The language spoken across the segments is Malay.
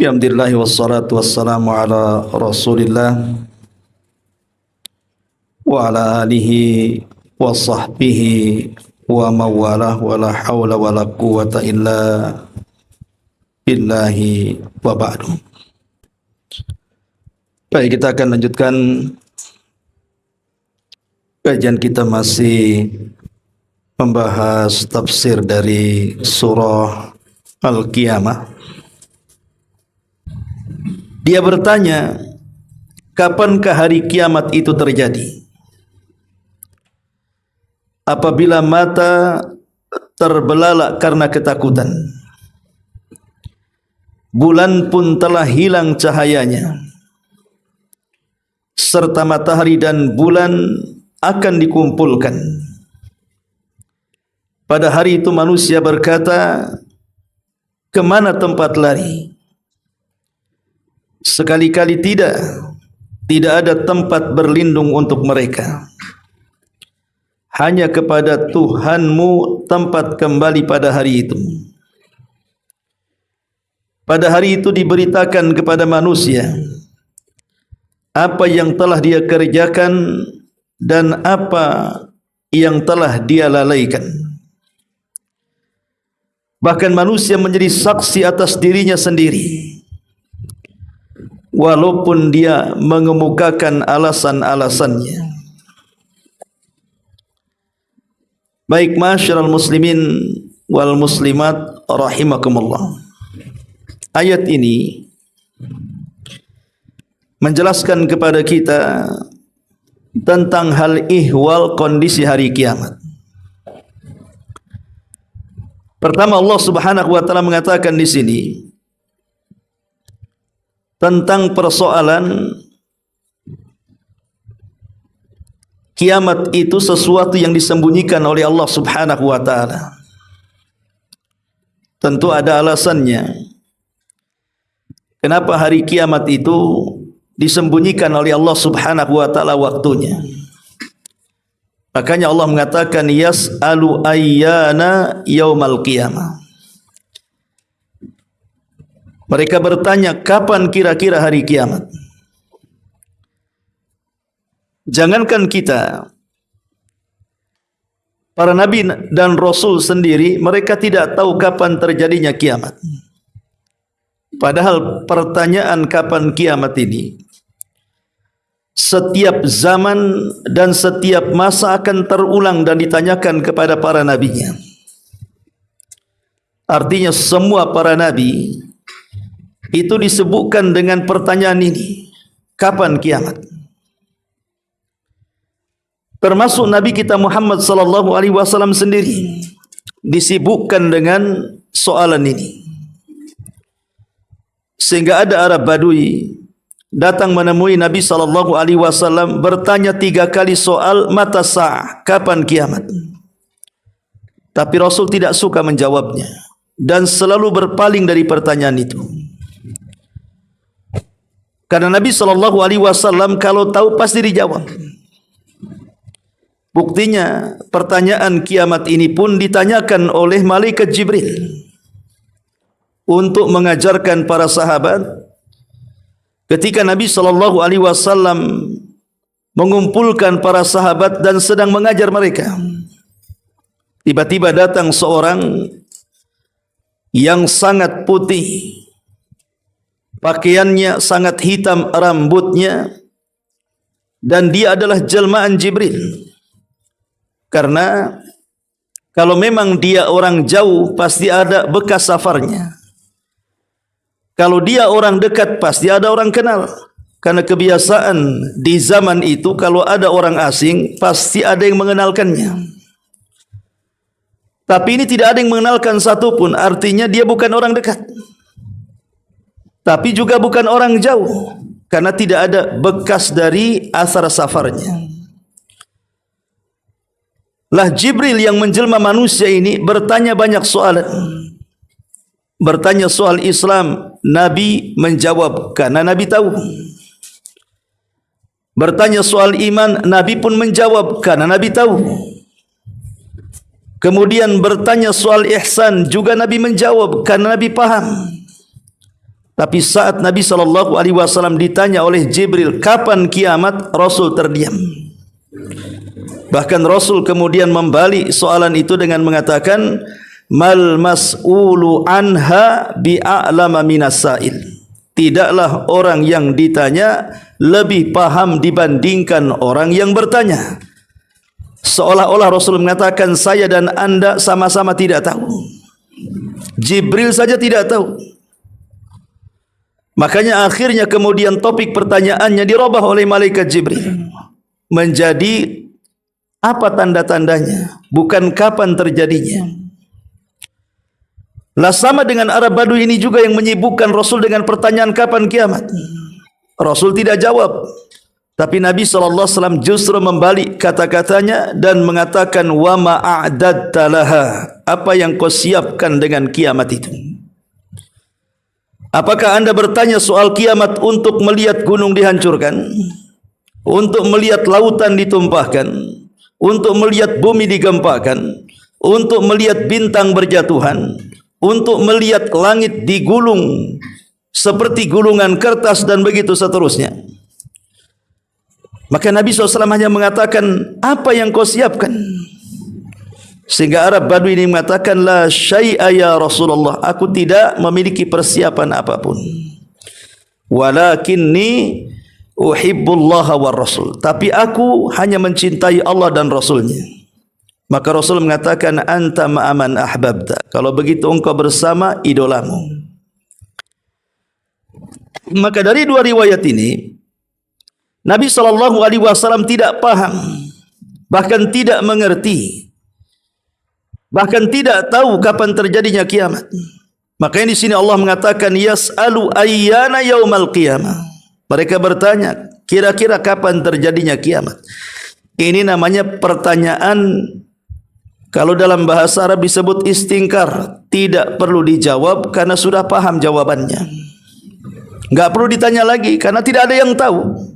Alhamdulillah wassalatu wassalamu ala Rasulillah wa ala alihi wa sahbihi wa mawalah wa la hawla wa la quwwata illa billahi wa ba'du. Baik, kita akan lanjutkan kajian kita, masih membahas tafsir dari surah Al-Qiyamah. Dia bertanya, kapankah hari kiamat itu terjadi? Apabila mata terbelalak karena ketakutan, bulan pun telah hilang cahayanya, serta matahari dan bulan akan dikumpulkan. Pada hari itu manusia berkata, kemana tempat lari? Sekali-kali tidak ada tempat berlindung untuk mereka. Hanya kepada Tuhanmu tempat kembali pada hari itu. Pada hari itu diberitakan kepada manusia apa yang telah dia kerjakan dan apa yang telah dia lalaikan. Bahkan manusia menjadi saksi atas dirinya sendiri, walaupun dia mengemukakan alasan-alasannya. Baik, ma'asyiral muslimin wal muslimat rahimakumullah. Ayat ini menjelaskan kepada kita tentang hal ihwal kondisi hari kiamat. Pertama, Allah Subhanahu wa taala mengatakan di sini tentang persoalan kiamat itu sesuatu yang disembunyikan oleh Allah Subhanahu wa taala. Tentu ada alasannya. Kenapa hari kiamat itu disembunyikan oleh Allah Subhanahu wa taala waktunya? Makanya Allah mengatakan yas'alu ayyana yaumal qiyamah. Mereka bertanya, kapan kira-kira hari kiamat? Jangankan kita, para nabi dan rasul sendiri, mereka tidak tahu kapan terjadinya kiamat. Padahal pertanyaan kapan kiamat ini setiap zaman dan setiap masa akan terulang dan ditanyakan kepada para nabinya. Artinya semua para nabi itu disebutkan dengan pertanyaan ini, kapan kiamat? Termasuk Nabi kita Muhammad sallallahu alaihi wasallam sendiri disibukkan dengan soalan ini. Sehingga ada Arab Badui datang menemui Nabi sallallahu alaihi wasallam bertanya 3 kali soal mata sa'ah, kapan kiamat? Tapi Rasul tidak suka menjawabnya dan selalu berpaling dari pertanyaan itu. Karena Nabi sallallahu alaihi wasallam kalau tahu pasti dijawab. Buktinya pertanyaan kiamat ini pun ditanyakan oleh malaikat Jibril untuk mengajarkan para sahabat ketika Nabi sallallahu alaihi wasallam mengumpulkan para sahabat dan sedang mengajar mereka. Tiba-tiba datang seorang yang sangat putih, pakaiannya sangat hitam, rambutnya, dan dia adalah jelmaan Jibril. Karena kalau memang dia orang jauh pasti ada bekas safarnya. Kalau dia orang dekat pasti ada orang kenal. Karena kebiasaan di zaman itu kalau ada orang asing pasti ada yang mengenalkannya. Tapi ini tidak ada yang mengenalkan satupun, artinya dia bukan orang dekat. Tapi juga bukan orang jauh, karena tidak ada bekas dari asar safarnya. Lah Jibril yang menjelma manusia ini bertanya banyak soalan. Bertanya soal Islam, Nabi menjawab karena Nabi tahu. Bertanya soal iman, Nabi pun menjawab karena Nabi tahu. Kemudian bertanya soal ihsan, juga Nabi menjawab karena Nabi paham. Tapi saat Nabi SAW ditanya oleh Jibril kapan kiamat, Rasul terdiam. Bahkan Rasul kemudian membalik soalan itu dengan mengatakan, mal mas'ulu anha bi'a'lama minas sa'il. Tidaklah orang yang ditanya lebih paham dibandingkan orang yang bertanya. Seolah-olah Rasul mengatakan, saya dan anda sama-sama tidak tahu. Jibril saja tidak tahu. Makanya akhirnya kemudian topik pertanyaannya dirubah oleh malaikat Jibril menjadi apa tanda-tandanya, bukan kapan terjadinya. Lah sama dengan Arab Badui ini juga yang menyibukkan Rasul dengan pertanyaan kapan kiamat. Rasul tidak jawab, tapi Nabi SAW justru membalik kata-katanya dan mengatakan, wa ma'a'dadta laha, apa yang kau siapkan dengan kiamat itu? Apakah anda bertanya soal kiamat untuk melihat gunung dihancurkan, untuk melihat lautan ditumpahkan, untuk melihat bumi digempakan, untuk melihat bintang berjatuhan, untuk melihat langit digulung seperti gulungan kertas dan begitu seterusnya? Maka Nabi SAW hanya mengatakan, apa yang kau siapkan? Sehingga Arab Badui ini mengatakan, la syai'a ya Rasulullah, aku tidak memiliki persiapan apapun. Walakinni uhibbullaha war rasul, tapi aku hanya mencintai Allah dan Rasulnya. Maka Rasul mengatakan, anta ma'aman ahbabta, kalau begitu engkau bersama idolamu. Maka dari dua riwayat ini Nabi SAW tidak paham, bahkan tidak mengerti, bahkan tidak tahu kapan terjadinya kiamat. Makanya di sini Allah mengatakan, yas'alu ayyana yaumal qiyamah. Mereka bertanya, kira-kira kapan terjadinya kiamat? Ini namanya pertanyaan, kalau dalam bahasa Arab disebut istingkar, tidak perlu dijawab karena sudah paham jawabannya. Enggak perlu ditanya lagi karena tidak ada yang tahu.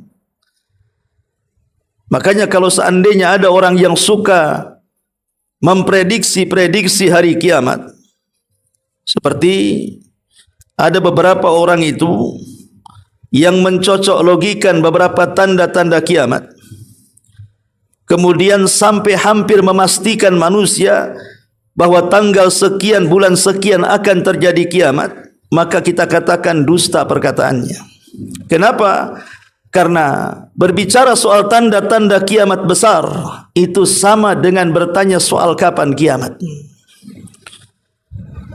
Makanya kalau seandainya ada orang yang suka memprediksi hari kiamat, seperti ada beberapa orang itu yang mencocok logikan beberapa tanda-tanda kiamat, kemudian sampai hampir memastikan manusia bahwa tanggal sekian bulan sekian akan terjadi kiamat, maka kita katakan dusta perkataannya. Kenapa? Karena berbicara soal tanda-tanda kiamat besar itu sama dengan bertanya soal kapan kiamat.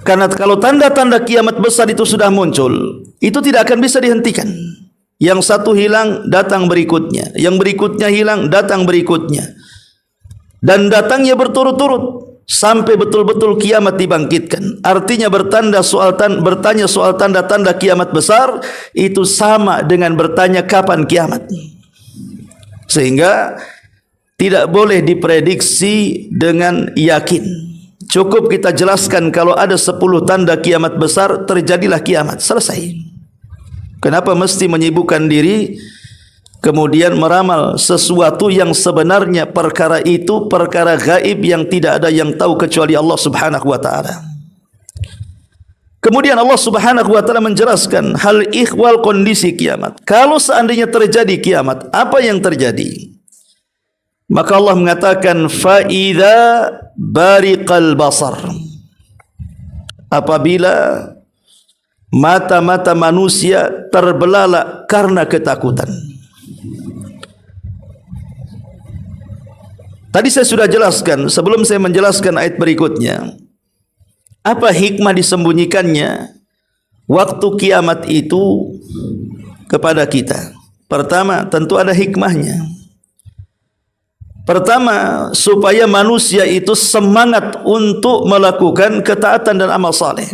Karena kalau tanda-tanda kiamat besar itu sudah muncul, itu tidak akan bisa dihentikan. Yang satu hilang, datang berikutnya. Yang berikutnya hilang, datang berikutnya. Dan datangnya berturut-turut sampai betul-betul kiamat dibangkitkan. Artinya bertanya soal tanda-tanda kiamat besar itu sama dengan bertanya kapan kiamat. Sehingga tidak boleh diprediksi dengan yakin. Cukup kita jelaskan kalau ada 10 tanda kiamat besar, terjadilah kiamat, selesai. Kenapa mesti menyibukkan diri kemudian meramal sesuatu yang sebenarnya perkara itu perkara gaib yang tidak ada yang tahu kecuali Allah Subhanahu wa taala. Kemudian Allah Subhanahu wa taala menjelaskan hal ihwal kondisi kiamat. Kalau seandainya terjadi kiamat, apa yang terjadi? Maka Allah mengatakan, fa idza bariqal basar, apabila mata-mata manusia terbelalak karena ketakutan. Tadi saya sudah jelaskan, sebelum saya menjelaskan ayat berikutnya, apa hikmah disembunyikannya waktu kiamat itu kepada kita. Pertama, tentu ada hikmahnya. Pertama, supaya manusia itu semangat untuk melakukan ketaatan dan amal saleh.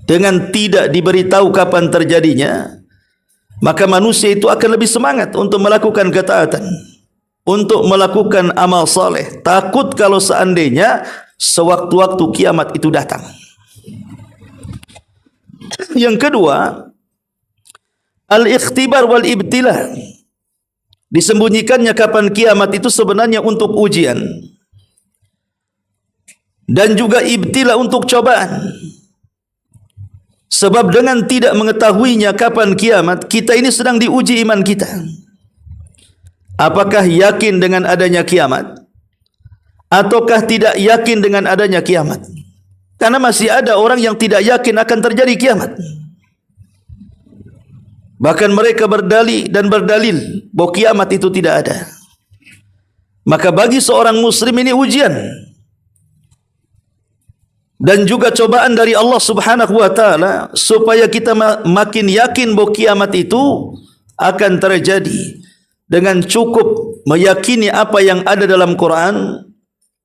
Dengan tidak diberitahu kapan terjadinya, maka manusia itu akan lebih semangat untuk melakukan ketaatan, untuk melakukan amal saleh. Takut kalau seandainya sewaktu-waktu kiamat itu datang. Yang kedua, al-ikhtibar wal ibtila. Disembunyikannya kapan kiamat itu sebenarnya untuk ujian dan juga ibtila, untuk cobaan. Sebab dengan tidak mengetahuinya kapan kiamat, kita ini sedang diuji iman kita. Apakah yakin dengan adanya kiamat? Ataukah tidak yakin dengan adanya kiamat? Karena masih ada orang yang tidak yakin akan terjadi kiamat. Bahkan mereka berdalil bahwa kiamat itu tidak ada. Maka bagi seorang muslim ini ujian dan juga cobaan dari Allah Subhanahu wa taala supaya kita makin yakin bahwa kiamat itu akan terjadi dengan cukup meyakini apa yang ada dalam Quran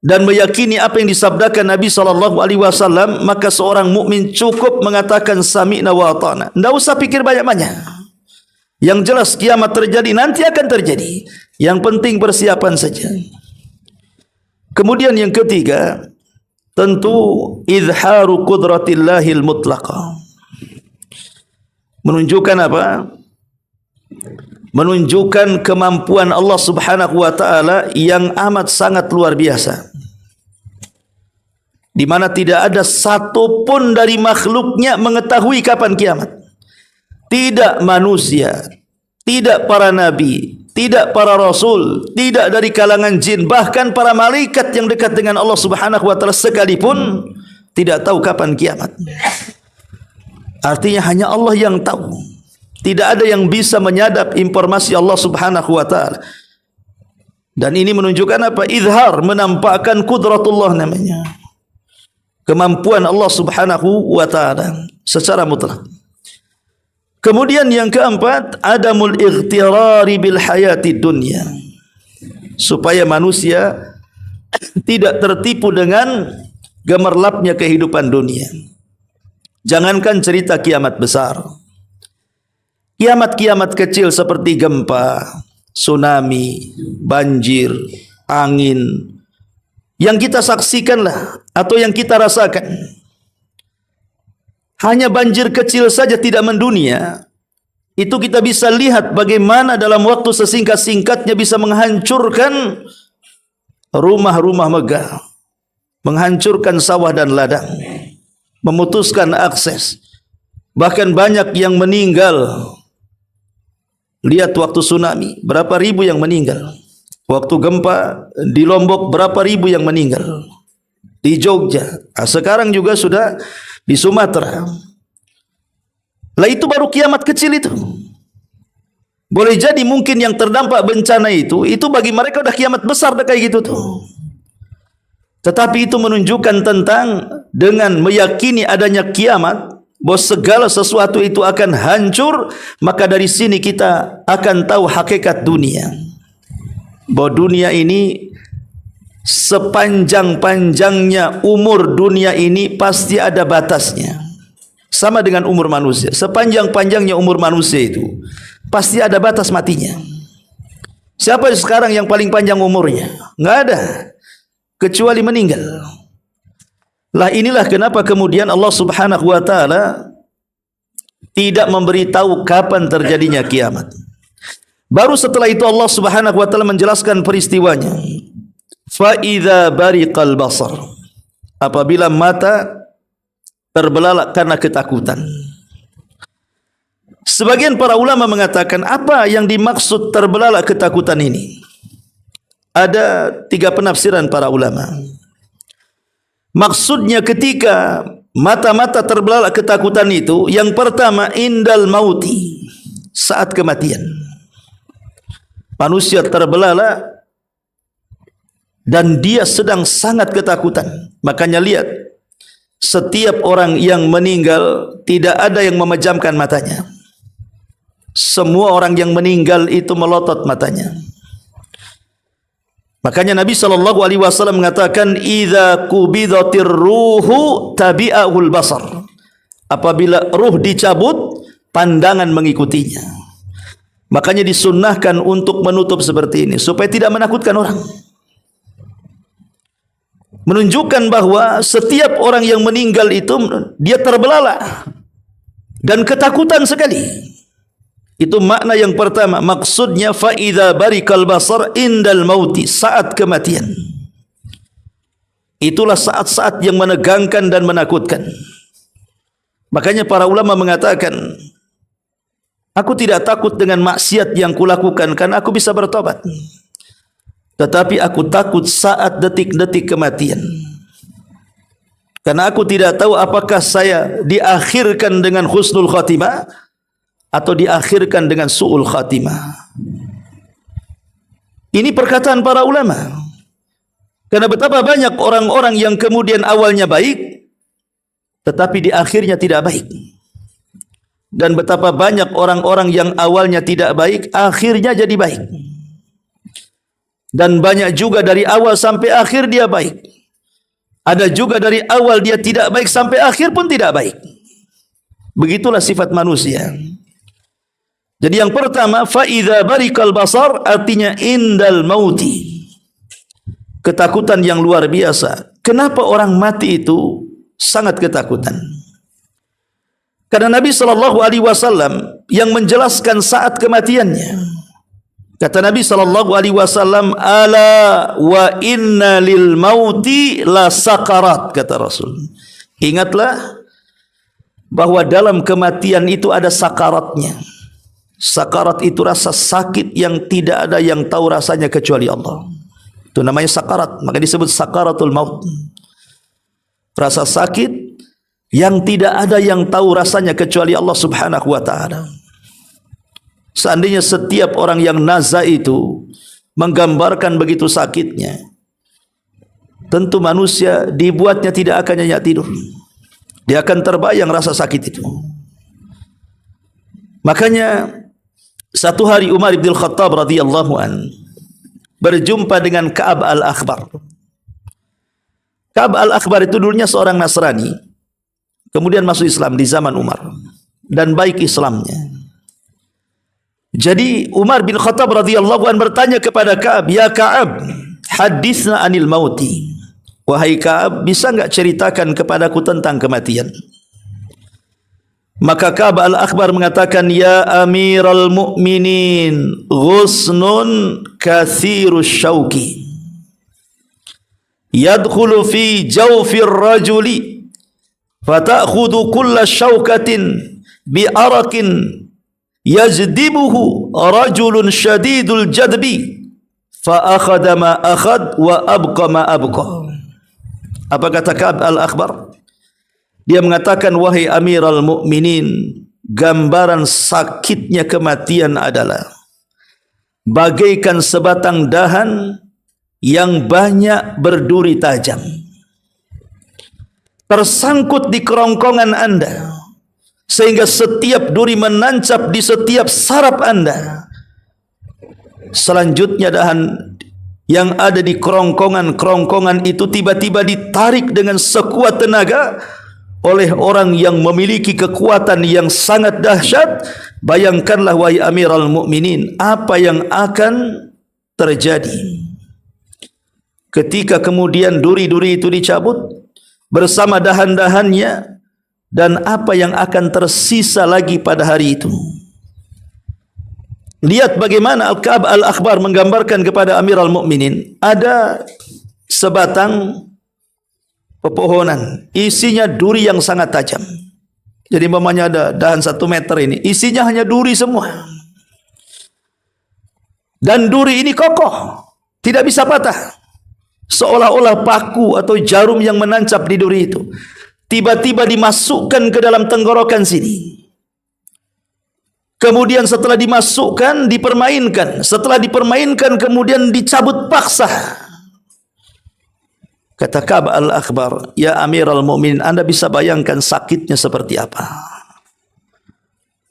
dan meyakini apa yang disabdakan Nabi sallallahu alaihi wasallam. Maka seorang mukmin cukup mengatakan sami'na wa ata'na. Tidak usah pikir banyak-banyak. Yang jelas kiamat terjadi, nanti akan terjadi. Yang penting persiapan saja. Kemudian yang ketiga, tentu izharu qudratillahil mutlaqah. Menunjukkan apa? Menunjukkan kemampuan Allah Subhanahu wa taala yang amat sangat luar biasa, di mana tidak ada satu pun dari makhluknya mengetahui kapan kiamat. Tidak manusia, tidak para nabi, tidak para rasul, tidak dari kalangan jin, bahkan para malaikat yang dekat dengan Allah Subhanahu wa taala sekalipun tidak tahu kapan kiamat. Artinya hanya Allah yang tahu. Tidak ada yang bisa menyadap informasi Allah Subhanahu wa taala. Dan ini menunjukkan apa? Izhar, menampakkan kudratullah namanya. Kemampuan Allah Subhanahu wa taala secara mutlak. Kemudian yang keempat, adamul ightirari bil hayati dunya. Supaya manusia tidak tertipu dengan gemerlapnya kehidupan dunia. Jangankan cerita kiamat besar, kiamat-kiamat kecil seperti gempa, tsunami, banjir, angin, yang kita saksikanlah atau yang kita rasakan. Hanya banjir kecil saja tidak mendunia, itu kita bisa lihat bagaimana dalam waktu sesingkat-singkatnya bisa menghancurkan rumah-rumah megah, menghancurkan sawah dan ladang, memutuskan akses, bahkan banyak yang meninggal. Lihat waktu tsunami, berapa ribu yang meninggal. Waktu gempa di Lombok, berapa ribu yang meninggal. Di Jogja, sekarang juga sudah di Sumatera. Lah itu baru kiamat kecil itu. Boleh jadi mungkin yang terdampak bencana itu bagi mereka udah kiamat besar dah kayak gitu tuh. Tetapi itu menunjukkan tentang dengan meyakini adanya kiamat, bahwa segala sesuatu itu akan hancur. Maka dari sini kita akan tahu hakikat dunia, bahwa dunia ini sepanjang-panjangnya umur dunia ini pasti ada batasnya. Sama dengan umur manusia, sepanjang-panjangnya umur manusia itu pasti ada batas matinya. Siapa sekarang yang paling panjang umurnya? Enggak ada, kecuali meninggal. Lah inilah kenapa kemudian Allah Subhanahu wa taala tidak memberitahu kapan terjadinya kiamat. Baru setelah itu Allah Subhanahu wa taala menjelaskan peristiwanya. Fa idza bariqal basar, apabila mata terbelalak karena ketakutan. Sebagian para ulama mengatakan, apa yang dimaksud terbelalak ketakutan ini? Ada 3 penafsiran para ulama. Maksudnya ketika mata-mata terbelalak ketakutan itu, yang pertama indal mauti, saat kematian. Manusia terbelalak dan dia sedang sangat ketakutan. Makanya lihat, setiap orang yang meninggal tidak ada yang memejamkan matanya. Semua orang yang meninggal itu melotot matanya. Makanya Nabi SAW mengatakan, idza qubidatir ruhu tabi'ahul basar. Apabila ruh dicabut, pandangan mengikutinya. Makanya disunnahkan untuk menutup seperti ini supaya tidak menakutkan orang. Menunjukkan bahwa setiap orang yang meninggal itu dia terbelalak dan ketakutan sekali. Itu makna yang pertama. Maksudnya fa idza barikal basar indal mauti, saat kematian. Itulah saat-saat yang menegangkan dan menakutkan. Makanya para ulama mengatakan, aku tidak takut dengan maksiat yang kulakukan karena aku bisa bertobat. Tetapi aku takut saat detik-detik kematian. Karena aku tidak tahu apakah saya diakhirkan dengan husnul khatimah atau diakhirkan dengan su'ul khatimah. Ini perkataan para ulama. Karena betapa banyak orang-orang yang kemudian awalnya baik, tetapi di akhirnya tidak baik. Dan betapa banyak orang-orang yang awalnya tidak baik, akhirnya jadi baik. Dan banyak juga dari awal sampai akhir dia baik. Ada juga dari awal dia tidak baik sampai akhir pun tidak baik. Begitulah sifat manusia. Jadi yang pertama, fa idza barikal basar, artinya indal mauti. Ketakutan yang luar biasa. Kenapa orang mati itu sangat ketakutan? Karena Nabi SAW yang menjelaskan saat kematiannya. Kata Nabi SAW, ala wa inna lil mauti la sakarat, kata Rasul. Ingatlah bahwa dalam kematian itu ada sakaratnya. Sakarat itu rasa sakit yang tidak ada yang tahu rasanya kecuali Allah. Itu namanya sakarat, maka disebut sakaratul maut. Rasa sakit yang tidak ada yang tahu rasanya kecuali Allah Subhanahu wa ta'ala. Seandainya setiap orang yang naza itu menggambarkan begitu sakitnya, tentu manusia dibuatnya tidak akan nyenyak tidur. Dia akan terbayang rasa sakit itu. Makanya satu hari Umar bin Khattab radhiyallahu an berjumpa dengan Ka'ab al-Akhbar. Ka'ab al-Akhbar itu dulunya seorang Nasrani, kemudian masuk Islam di zaman Umar dan baik Islamnya. Jadi Umar bin Khattab radhiyallahu an bertanya kepada Ka'ab, ya Ka'ab, hadisna anil mauti. Wahai Ka'ab, bisa enggak ceritakan kepadaku tentang kematian? Maka Ka'ab al-Akhbar mengatakan, ya Amiral Mu'minin, ghusnun kathirus syauki, yadkhulu fi jawfir rajuli, fata'khudhu kulla syaukatin bi'arakin yajdibuhu rajulun syadidul jadbi, fa akhadha ma akhad wa abqa ma abqa. Apa kata Ka'ab al-Akhbar? Dia mengatakan, wahai Amiral Mu'minin, gambaran sakitnya kematian adalah bagaikan sebatang dahan yang banyak berduri tajam tersangkut di kerongkongan Anda, sehingga setiap duri menancap di setiap saraf Anda. Selanjutnya dahan yang ada di kerongkongan itu tiba-tiba ditarik dengan sekuat tenaga oleh orang yang memiliki kekuatan yang sangat dahsyat. Bayangkanlah wahai Amiral Mu'minin, apa yang akan terjadi ketika kemudian duri-duri itu dicabut bersama dahan-dahannya, dan apa yang akan tersisa lagi pada hari itu. Lihat bagaimana Al-Ka'ab al-Akhbar menggambarkan kepada Amiral Mu'minin. Ada sebatang pepohonan, isinya duri yang sangat tajam. Jadi mamanya ada dahan 1 meter ini, isinya hanya duri semua. Dan duri ini kokoh, tidak bisa patah. Seolah-olah paku atau jarum yang menancap di duri itu tiba-tiba dimasukkan ke dalam tenggorokan sini. Kemudian setelah dimasukkan, dipermainkan. Setelah dipermainkan, kemudian dicabut paksa. Kata Ka'ab al-Akhbar, ya Amiral Mu'minin, Anda bisa bayangkan sakitnya seperti apa.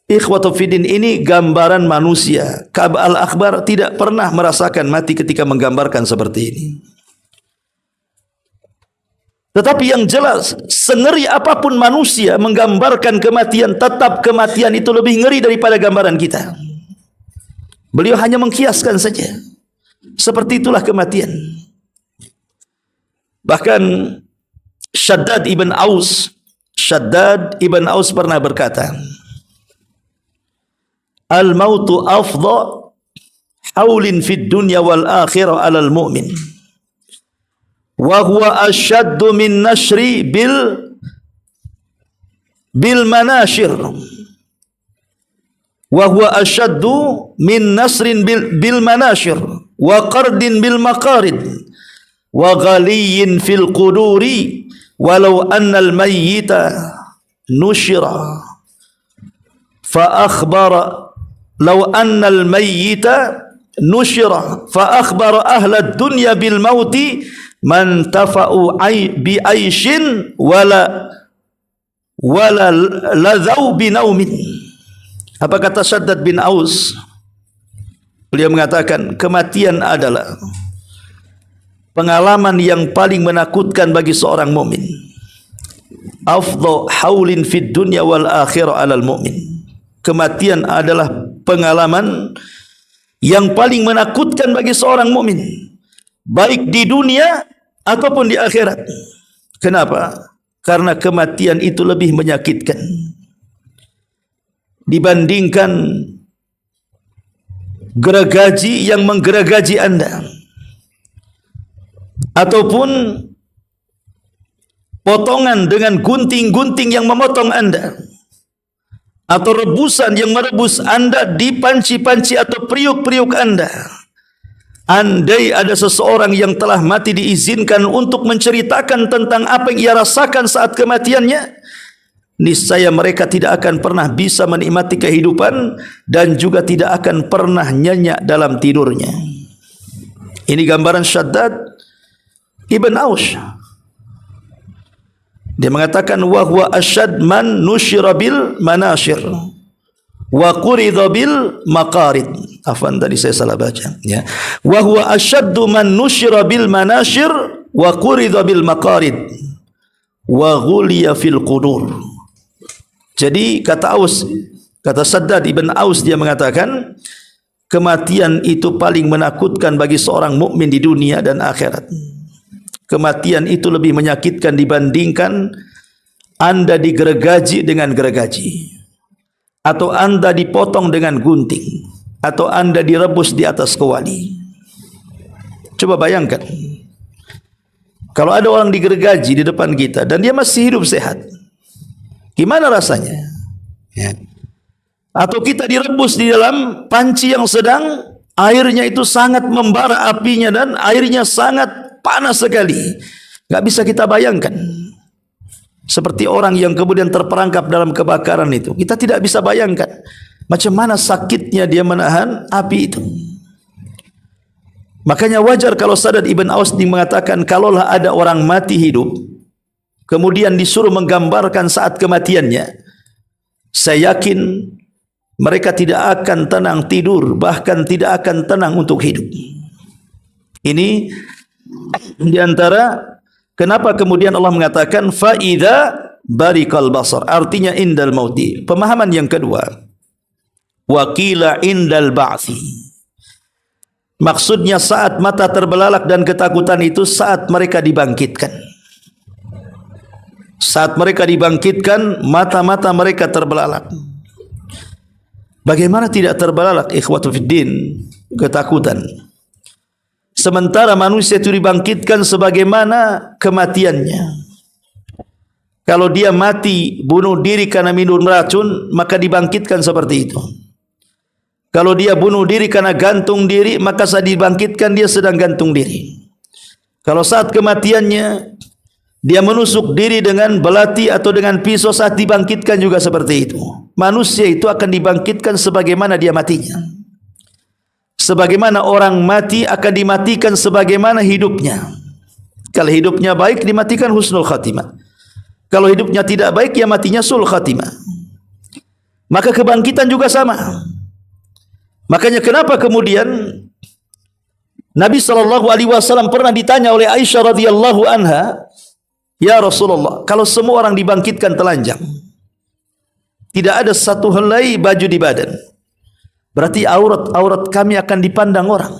Ikhwatu fiddin, ini gambaran manusia. Ka'ab al-Akhbar tidak pernah merasakan mati ketika menggambarkan seperti ini. Tetapi yang jelas, sengeri apapun manusia menggambarkan kematian, tetap kematian itu lebih ngeri daripada gambaran kita. Beliau hanya mengkiaskan saja. Seperti itulah kematian. Bahkan Shaddad ibn Aus pernah berkata, al-mautu afdha haulin fid dunya wal akhirah alal mu'min, wa huwa ashaddu min nashri bil bil manashir wa huwa ashaddu min nasrin bil manashir wa qardin bil maqarid wa ghaliyin fil quduri walau annal mayyita nushira fa akhbara law annal mayyita nushira fa akhbara ahla dunya bil mauti man tafa'u bi aishin wala ladhau bi naumin. Apa kata Shaddad bin Aus? Beliau mengatakan kematian adalah pengalaman yang paling menakutkan bagi seorang mukmin. Afdhu haulin fid dunya wal akhirah 'alal mu'min. Kematian adalah pengalaman yang paling menakutkan bagi seorang mukmin, baik di dunia ataupun di akhirat. Kenapa? Karena kematian itu lebih menyakitkan dibandingkan gergaji yang menggergaji Anda, ataupun potongan dengan gunting-gunting yang memotong Anda, atau rebusan yang merebus Anda di panci-panci atau periuk-periuk Anda. Andai ada seseorang yang telah mati diizinkan untuk menceritakan tentang apa yang ia rasakan saat kematiannya, niscaya mereka tidak akan pernah bisa menikmati kehidupan dan juga tidak akan pernah nyenyak dalam tidurnya. Ini gambaran Shaddad Ibn Aus. Dia mengatakan wa huwa asyad man nusyira bil manashir wa quridha bil maqarid. Afwan, tadi saya salah baca ya. Wa huwa asyaddu man nusyira bil manashir wa quridha bil maqarid wa ghuliya fil qudur. Jadi kata Shaddad Ibn Aus, dia mengatakan kematian itu paling menakutkan bagi seorang mukmin di dunia dan akhirat. Kematian itu lebih menyakitkan dibandingkan Anda digergaji dengan gergaji, atau Anda dipotong dengan gunting, atau Anda direbus di atas kuali. Coba bayangkan, kalau ada orang digergaji di depan kita dan dia masih hidup sehat, gimana rasanya? Ya. Atau kita direbus di dalam panci yang sedang airnya itu sangat membara apinya dan airnya sangat panas sekali. Gak bisa kita bayangkan. Seperti orang yang kemudian terperangkap dalam kebakaran itu, kita tidak bisa bayangkan macam mana sakitnya dia menahan api itu. Makanya wajar kalau Shaddad Ibn Aus mengatakan, kalaulah ada orang mati hidup kemudian disuruh menggambarkan saat kematiannya, saya yakin mereka tidak akan tenang tidur, bahkan tidak akan tenang untuk hidup. Ini diantara kenapa kemudian Allah mengatakan faida barikal basar, artinya indal mauti. Pemahaman yang kedua, wakila indal ba'thi, maksudnya saat mata terbelalak dan ketakutan itu saat mereka dibangkitkan. Saat mereka dibangkitkan, mata-mata mereka terbelalak. Bagaimana tidak terbelalak ikhwatu fiddin? Ketakutan. Sementara manusia itu dibangkitkan sebagaimana kematiannya. Kalau dia mati bunuh diri karena minum racun, maka dibangkitkan seperti itu. Kalau dia bunuh diri karena gantung diri, maka saat dibangkitkan dia sedang gantung diri. Kalau saat kematiannya dia menusuk diri dengan belati atau dengan pisau, saat dibangkitkan juga seperti itu. Manusia itu akan dibangkitkan sebagaimana dia matinya. Sebagaimana orang mati akan dimatikan sebagaimana hidupnya. Kalau hidupnya baik, dimatikan husnul khatimah. Kalau hidupnya tidak baik, ya matinya sul khatimah. Maka kebangkitan juga sama. Makanya kenapa kemudian Nabi SAW pernah ditanya oleh Aisyah radhiyallahu anha, ya Rasulullah, kalau semua orang dibangkitkan telanjang, tidak ada satu helai baju di badan, berarti aurat kami akan dipandang orang.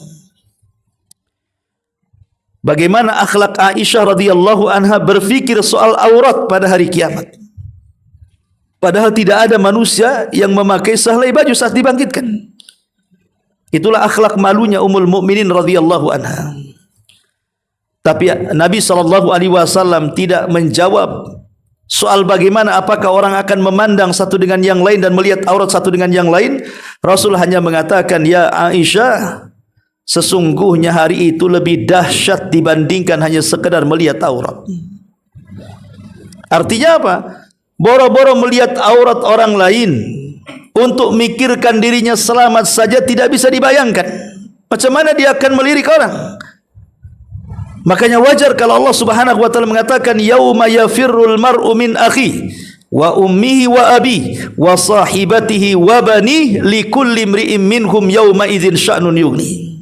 Bagaimana akhlak Aisyah radhiyallahu anha berfikir soal aurat pada hari kiamat? Padahal tidak ada manusia yang memakai sehelai baju saat dibangkitkan. Itulah akhlak malunya Ummul Mukminin radhiyallahu anha. Tapi Nabi SAW tidak menjawab soal bagaimana apakah orang akan memandang satu dengan yang lain dan melihat aurat satu dengan yang lain, Rasul hanya mengatakan, ya Aisyah, sesungguhnya hari itu lebih dahsyat dibandingkan hanya sekedar melihat aurat. Artinya apa? Boro-boro melihat aurat orang lain untuk mikirkan dirinya selamat saja tidak bisa dibayangkan. Macam mana dia akan melirik orang? Makanya wajar kalau Allah Subhanahu wa taala mengatakan yauma yafirrul mar'u min akhi wa ummihi wa abi wa sahibatihi wa bani likulli imri'in minhum yauma idzin sya'nun yughni.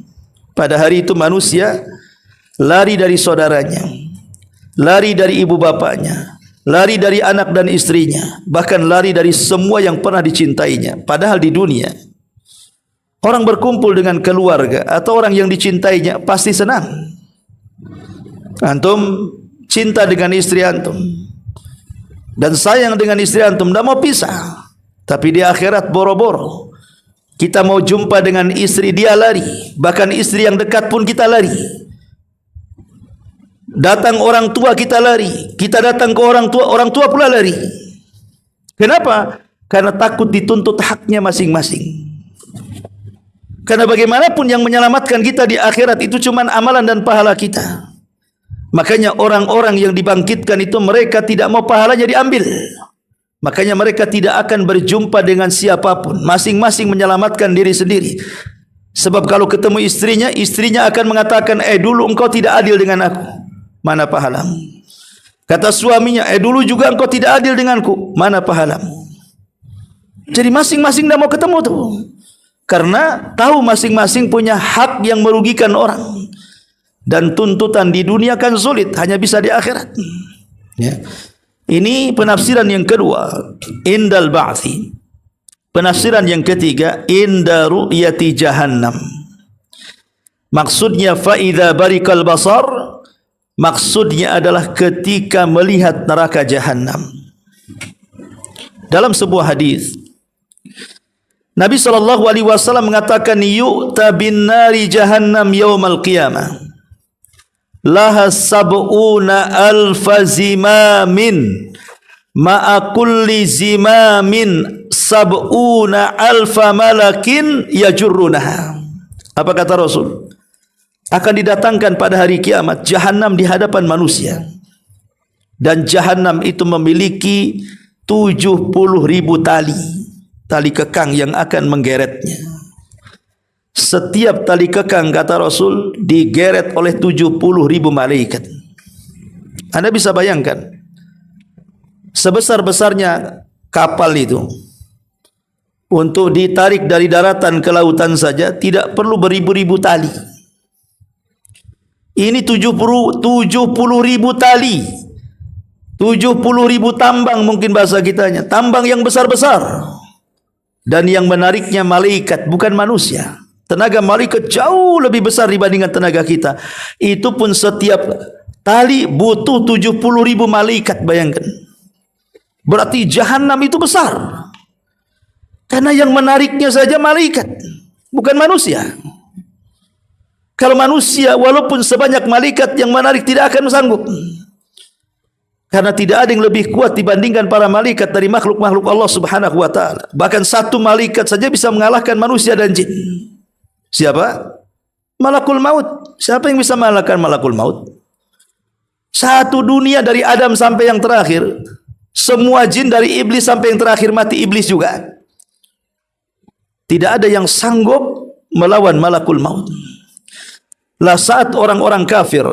Pada hari itu manusia lari dari saudaranya, lari dari ibu bapaknya, lari dari anak dan istrinya, bahkan lari dari semua yang pernah dicintainya. Padahal di dunia orang berkumpul dengan keluarga atau orang yang dicintainya pasti senang. Antum cinta dengan istri antum dan sayang dengan istri antum, tidak mau pisah. Tapi di akhirat boro-boro kita mau jumpa dengan istri, dia lari. Bahkan istri yang dekat pun kita lari. Datang orang tua kita lari. Kita datang ke orang tua pula lari. Kenapa? Karena takut dituntut haknya masing-masing. Karena bagaimanapun yang menyelamatkan kita di akhirat itu cuma amalan dan pahala kita. Makanya orang-orang yang dibangkitkan itu mereka tidak mau pahalanya diambil. Makanya mereka tidak akan berjumpa dengan siapapun. Masing-masing menyelamatkan diri sendiri. Sebab kalau ketemu istrinya akan mengatakan, dulu engkau tidak adil dengan aku. Mana pahalamu? Kata suaminya, dulu juga engkau tidak adil denganku. Mana pahalamu? Jadi masing-masing tidak mau ketemu tuh. Karena tahu masing-masing punya hak yang merugikan orang. Dan tuntutan di dunia kan sulit, hanya bisa di akhirat. Ya. Ini penafsiran yang kedua, indal ba'thi. Penafsiran yang ketiga, inda ru'yati jahannam. Maksudnya fa'idha barikal basar, maksudnya adalah ketika melihat neraka jahannam. Dalam sebuah hadis Nabi SAW mengatakan, yu'ta bin nari jahannam yawmal qiyamah laha sab'una alfa zimamin ma'a kulli zimamin sab'una alfa malakin yajurrunaha. Apa kata Rasul? Akan didatangkan pada hari kiamat jahannam di hadapan manusia. Dan jahannam itu memiliki 70.000 tali kekang yang akan menggeretnya. Setiap tali kekang, kata Rasul, digeret oleh 70.000 malaikat. Anda bisa bayangkan, sebesar-besarnya kapal itu, untuk ditarik dari daratan ke lautan saja tidak perlu beribu-ribu tali. Ini 70.000 tali, 70.000 tambang, mungkin bahasa kitanya, tambang yang besar-besar. Dan yang menariknya malaikat, bukan manusia. Tenaga malaikat jauh lebih besar dibandingkan tenaga kita. Itu pun setiap tali butuh 70.000 malaikat, bayangkan. Berarti jahannam itu besar. Karena yang menariknya saja malaikat, bukan manusia. Kalau manusia, walaupun sebanyak malaikat yang menarik tidak akan sanggup. Karena tidak ada yang lebih kuat dibandingkan para malaikat dari makhluk-makhluk Allah Subhanahu wa taala. Bahkan satu malaikat saja bisa mengalahkan manusia dan jin. Siapa? Malakul maut. Siapa yang bisa mengalahkan malakul maut? Satu dunia dari Adam sampai yang terakhir, semua jin dari iblis sampai yang terakhir mati iblis juga, tidak ada yang sanggup melawan malakul maut. Lah saat orang-orang kafir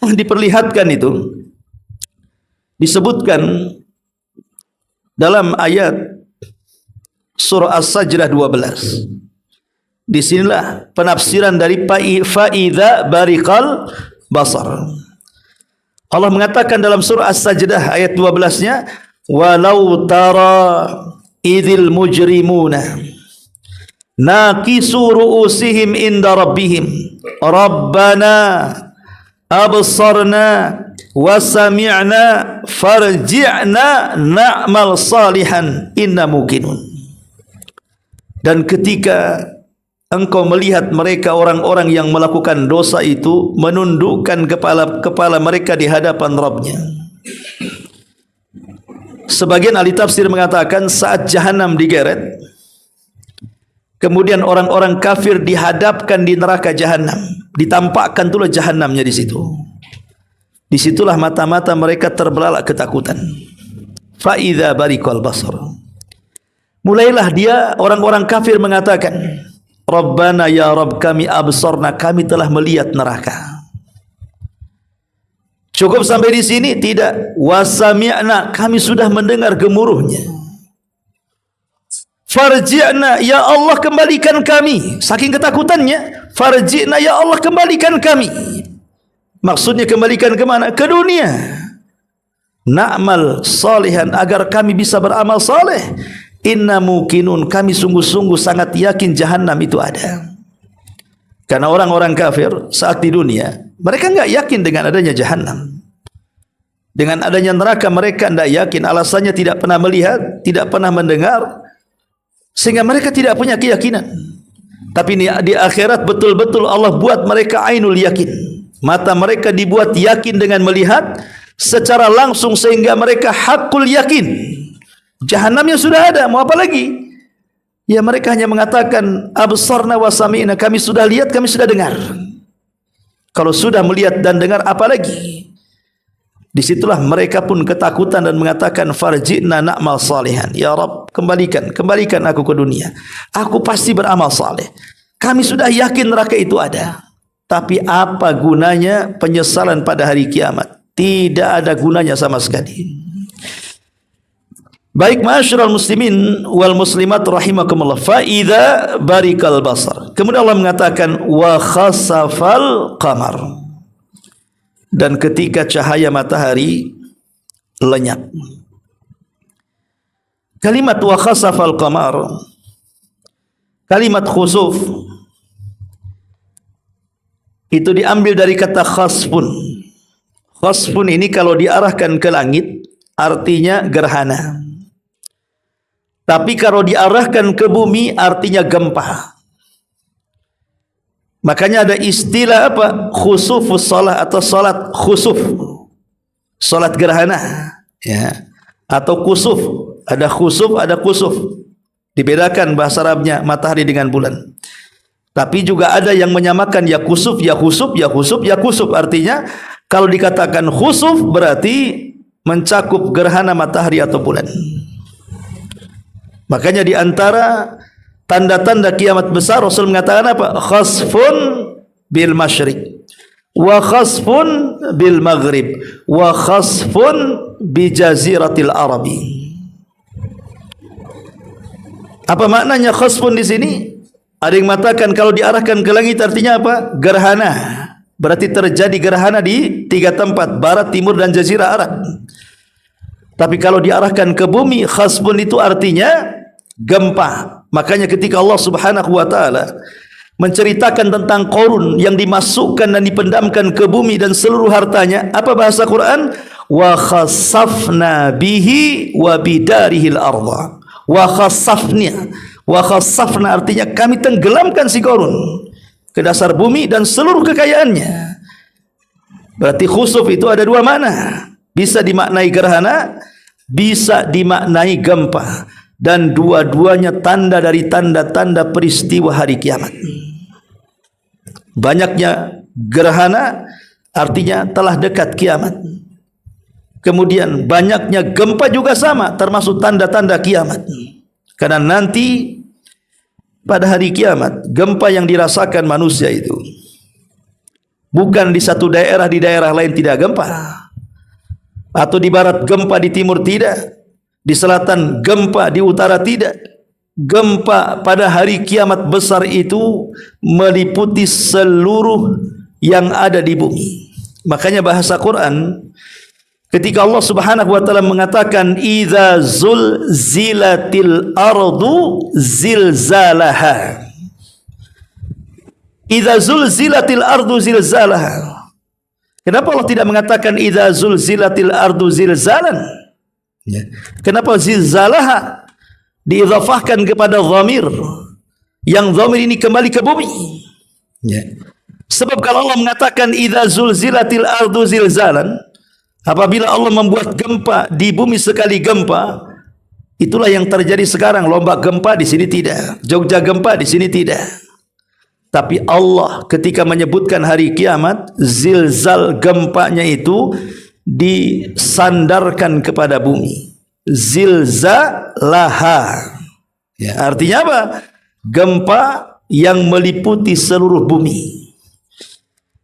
diperlihatkan itu, disebutkan dalam ayat surah As-Sajdah 12. Disinilah penafsiran dari fa'idha barikal basar. Allah mengatakan dalam surah As-Sajdah ayat 12-nya, walau tara idzil mujrimuna naqisu ru'usihim inda rabbihim rabbana absarna wa sami'na farji'na na'mal salihan inna muqinun. Dan ketika engkau melihat mereka orang-orang yang melakukan dosa itu menundukkan kepala mereka di hadapan Rabbnya, sebagian ahli tafsir mengatakan saat jahanam digeret, kemudian orang-orang kafir dihadapkan di neraka jahanam, ditampakkan itulah jahanamnya di situ. Disitulah mata-mata mereka terbelalak ketakutan. Fa idza bariqal basar. Mulailah dia orang-orang kafir mengatakan, Rabbana ya Rabb kami absarna, kami telah melihat neraka. Cukup sampai di sini? Tidak. Wasami'na, kami sudah mendengar gemuruhnya. Farji'na, ya Allah kembalikan kami. Saking ketakutannya, farji'na, ya Allah kembalikan kami. Maksudnya kembalikan ke mana? Ke dunia. Na'mal salihan, agar kami bisa beramal saleh. Inna mukinun, kami sungguh-sungguh sangat yakin jahanam itu ada. Karena orang-orang kafir saat di dunia, mereka enggak yakin dengan adanya jahanam. Dengan adanya neraka mereka enggak yakin, alasannya tidak pernah melihat, tidak pernah mendengar, sehingga mereka tidak punya keyakinan. Tapi di akhirat betul-betul Allah buat mereka ainul yakin. Mata mereka dibuat yakin dengan melihat secara langsung, sehingga mereka hakul yakin. Jahanamnya sudah ada, mau apa lagi? Ya mereka hanya mengatakan absarna wa sami'na, kami sudah lihat, kami sudah dengar. Kalau sudah melihat dan dengar apa lagi? Disitulah mereka pun ketakutan dan mengatakan farji'na na'mal salihan. Ya Rabb, kembalikan aku ke dunia. Aku pasti beramal saleh. Kami sudah yakin neraka itu ada. Tapi apa gunanya penyesalan pada hari kiamat? Tidak ada gunanya sama sekali. Baik, ma'asyiral muslimin wal muslimat rahimakumullah. Fa idza barikal basar. Kemudian Allah mengatakan wa khasafal qamar. Dan ketika cahaya matahari lenyap. Kalimat wa khasafal qamar, kalimat khusuf, itu diambil dari kata khasfun. Khasfun ini kalau diarahkan ke langit artinya gerhana. Tapi kalau diarahkan ke bumi artinya gempa. Makanya ada istilah apa? Khusufus salat atau salat khusuf. Salat gerhana, ya. Atau kusuf. Ada khusuf, ada kusuf. Dibedakan bahasa Arabnya matahari dengan bulan. Tapi juga ada yang menyamakan ya kusuf, ya khusuf, ya khusuf, ya kusuf. Artinya kalau dikatakan khusuf berarti mencakup gerhana matahari atau bulan. Makanya di antara tanda-tanda kiamat besar Rasul mengatakan apa? Khasfun bil masyriq wa khasfun bil maghrib wa khasfun bi jaziratil arabi. Apa maknanya khasfun di sini? Ada yang mengatakan kalau diarahkan ke langit artinya apa? Gerhana. Berarti terjadi gerhana di 3 tempat, barat, timur dan jazirah Arab. Tapi kalau diarahkan ke bumi, khasfun itu artinya gempa. Makanya ketika Allah Subhanahu wa taala menceritakan tentang Qarun yang dimasukkan dan dipendamkan ke bumi dan seluruh hartanya, apa bahasa Quran? Wa khasafna bihi wa bidarihil arda. Wa khasafna. Wa khasafna artinya kami tenggelamkan si Qarun ke dasar bumi dan seluruh kekayaannya. Berarti khusuf itu ada 2 makna. Bisa dimaknai gerhana, bisa dimaknai gempa, dan dua-duanya tanda dari tanda-tanda peristiwa hari kiamat. Banyaknya gerhana artinya telah dekat kiamat. Kemudian banyaknya gempa juga sama, termasuk tanda-tanda kiamat. Karena nanti pada hari kiamat gempa yang dirasakan manusia itu bukan di satu daerah, di daerah lain tidak gempa. Atau di barat gempa, di timur tidak, di selatan gempa, di utara tidak. Gempa pada hari kiamat besar itu meliputi seluruh yang ada di bumi. Makanya bahasa Quran ketika Allah Subhanahu wa taala mengatakan idza zulzilatil ardu zilzalaha. Idza zulzilatil ardu zilzalaha. Kenapa Allah tidak mengatakan idza zulzilatil ardu zilzalan? Ya. Kenapa zilzalaha diidhafahkan kepada dhamir? Yang dhamir ini kembali ke bumi. Ya. Sebab kalau Allah mengatakan idza zulzilatil ardu zilzalan, Apabila Allah membuat gempa di bumi sekali gempa, itulah yang terjadi sekarang. Lombok gempa di sini tidak, Jogja gempa di sini tidak. Tapi Allah ketika menyebutkan hari kiamat, zilzal gempanya itu disandarkan kepada bumi. Zilzalaha. Ya, artinya apa? Gempa yang meliputi seluruh bumi.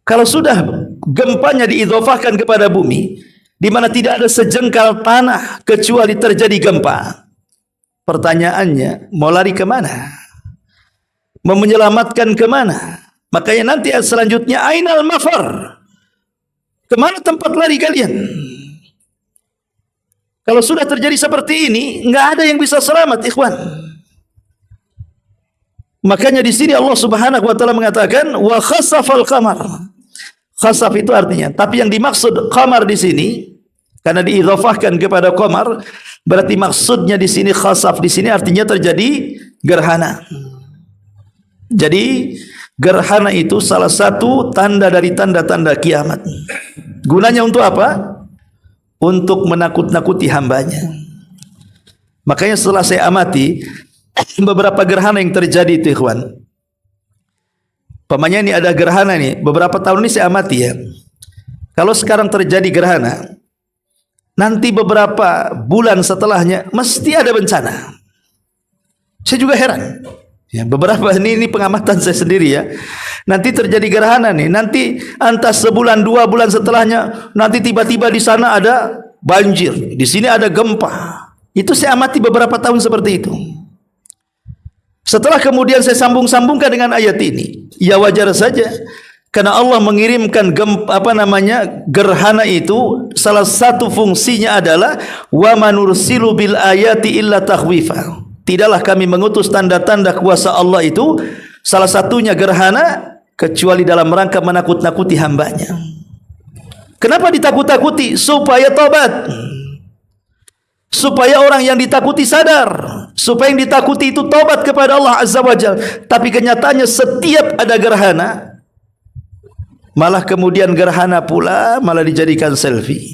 Kalau sudah gempanya diidhofahkan kepada bumi, di mana tidak ada sejengkal tanah kecuali terjadi gempa, pertanyaannya, mau lari kemana? Mau menyelamatkan kemana? Makanya nanti selanjutnya, ainal mafar? Kemana tempat lari kalian? Kalau sudah terjadi seperti ini, enggak ada yang bisa selamat, ikhwan. Makanya di sini Allah Subhanahu wa taala mengatakan wa khasafal qamar. Khasaf itu artinya, tapi yang dimaksud qamar di sini karena diidhafahkan kepada qamar, berarti maksudnya di sini khasaf di sini artinya terjadi gerhana. Jadi gerhana itu salah satu tanda dari tanda-tanda kiamat. Gunanya untuk apa? Untuk menakut-nakuti hambanya. Makanya setelah saya amati beberapa gerhana yang terjadi itu, ikhwan. Pamannya ini ada gerhana nih, beberapa tahun ini saya amati ya. Kalau sekarang terjadi gerhana, nanti beberapa bulan setelahnya mesti ada bencana. Saya juga heran. Ya, beberapa ini pengamatan saya sendiri ya. Nanti terjadi gerhana nih, nanti entah sebulan 2 bulan setelahnya, nanti tiba-tiba di sana ada banjir, di sini ada gempa. Itu saya amati beberapa tahun seperti itu. Setelah kemudian saya sambung-sambungkan dengan ayat ini, ya wajar saja karena Allah mengirimkan gerhana itu salah satu fungsinya adalah wa manursilu bil ayati illa takhwifa. Tidaklah kami mengutus tanda-tanda kuasa Allah itu salah satunya gerhana kecuali dalam rangka menakut-nakuti hambanya. Kenapa ditakut-takuti? Supaya tobat. Supaya orang yang ditakuti sadar, supaya yang ditakuti itu tobat kepada Allah Azza wa Jalla. Tapi kenyataannya setiap ada gerhana, malah kemudian gerhana pula malah dijadikan selfie,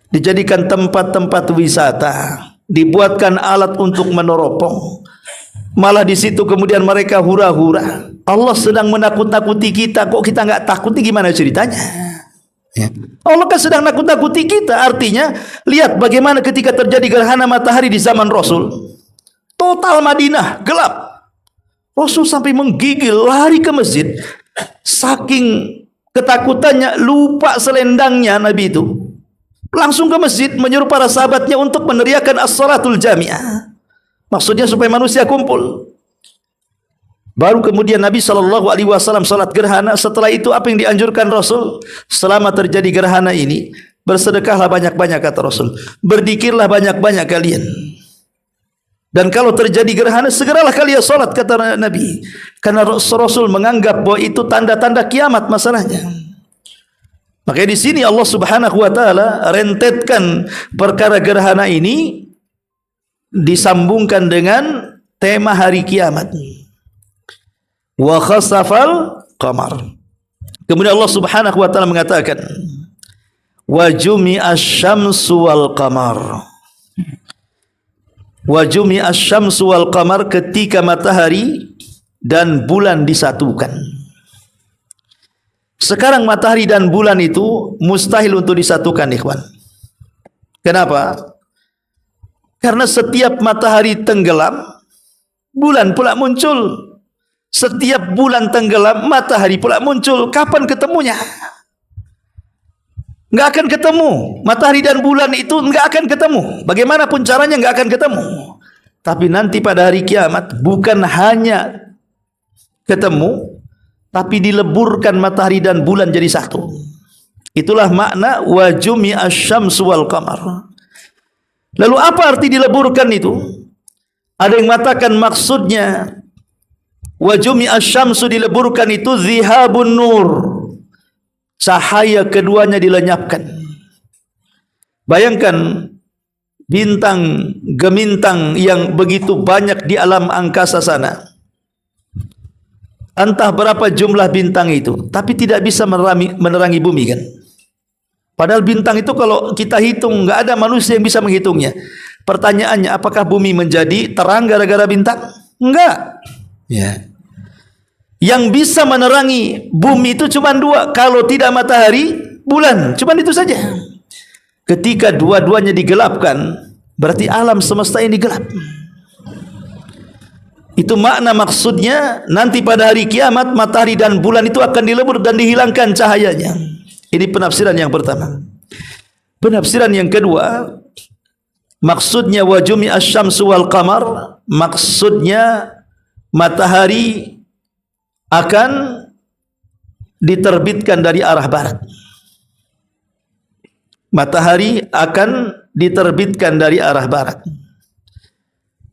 dijadikan tempat-tempat wisata, dibuatkan alat untuk meneropong. Malah di situ kemudian mereka hura-hura. Allah sedang menakut-nakuti kita, kok kita nggak takut? Ini gimana ceritanya? Ya. Allah kan sedang nakut-nakuti kita. Artinya, lihat bagaimana ketika terjadi gerhana matahari di zaman Rasul. Total Madinah gelap. Rasul sampai menggigil, lari ke masjid. Saking ketakutannya, lupa selendangnya Nabi itu. Langsung ke masjid, menyuruh para sahabatnya untuk meneriakkan as-salatul jami'ah. Maksudnya supaya manusia kumpul. Baru kemudian Nabi SAW salat gerhana. Setelah itu apa yang dianjurkan Rasul? Selama terjadi gerhana ini, bersedekahlah banyak-banyak kata Rasul. Berzikirlah banyak-banyak kalian. Dan kalau terjadi gerhana, segeralah kalian salat kata Nabi. Karena Rasul menganggap bahwa itu tanda-tanda kiamat masalahnya. Makanya di sini Allah Subhanahu wa taala rentetkan perkara gerhana ini disambungkan dengan tema hari kiamat. Wa khasafal qamar. Kemudian Allah Subhanahu wa taala mengatakan wa jumi'asy syamsu wal qamar. Wa jumi'asy syamsu wal qamar, ketika matahari dan bulan disatukan. Sekarang matahari dan bulan itu mustahil untuk disatukan, ikhwan. Kenapa? Karena setiap matahari tenggelam, bulan pula muncul. Setiap bulan tenggelam, matahari pula muncul. Kapan ketemunya? Enggak akan ketemu. Matahari dan bulan itu enggak akan ketemu. Bagaimanapun caranya enggak akan ketemu. Tapi nanti pada hari kiamat bukan hanya ketemu, tapi dileburkan matahari dan bulan jadi satu. Itulah makna wa jumi'asy syamsu wal qamar. Lalu apa arti dileburkan itu? Ada yang mengatakan maksudnya wa jumi'asy syamsu, dileburkan itu zihabun nur, cahaya keduanya dilenyapkan. Bayangkan bintang gemintang yang begitu banyak di alam angkasa sana. Entah berapa jumlah bintang itu, tapi tidak bisa menerangi bumi kan? Padahal bintang itu kalau kita hitung, nggak ada manusia yang bisa menghitungnya. Pertanyaannya, apakah bumi menjadi terang gara-gara bintang? Enggak. Ya. Yang bisa menerangi bumi itu cuma dua. Kalau tidak matahari, bulan. Cuma itu saja. Ketika dua-duanya digelapkan, berarti alam semesta ini gelap. Itu makna maksudnya, nanti pada hari kiamat, matahari dan bulan itu akan dilebur dan dihilangkan cahayanya. Ini penafsiran yang pertama. Penafsiran yang kedua, maksudnya wajumi asyamsu wal qamar, maksudnya matahari akan diterbitkan dari arah barat. Matahari akan diterbitkan dari arah barat.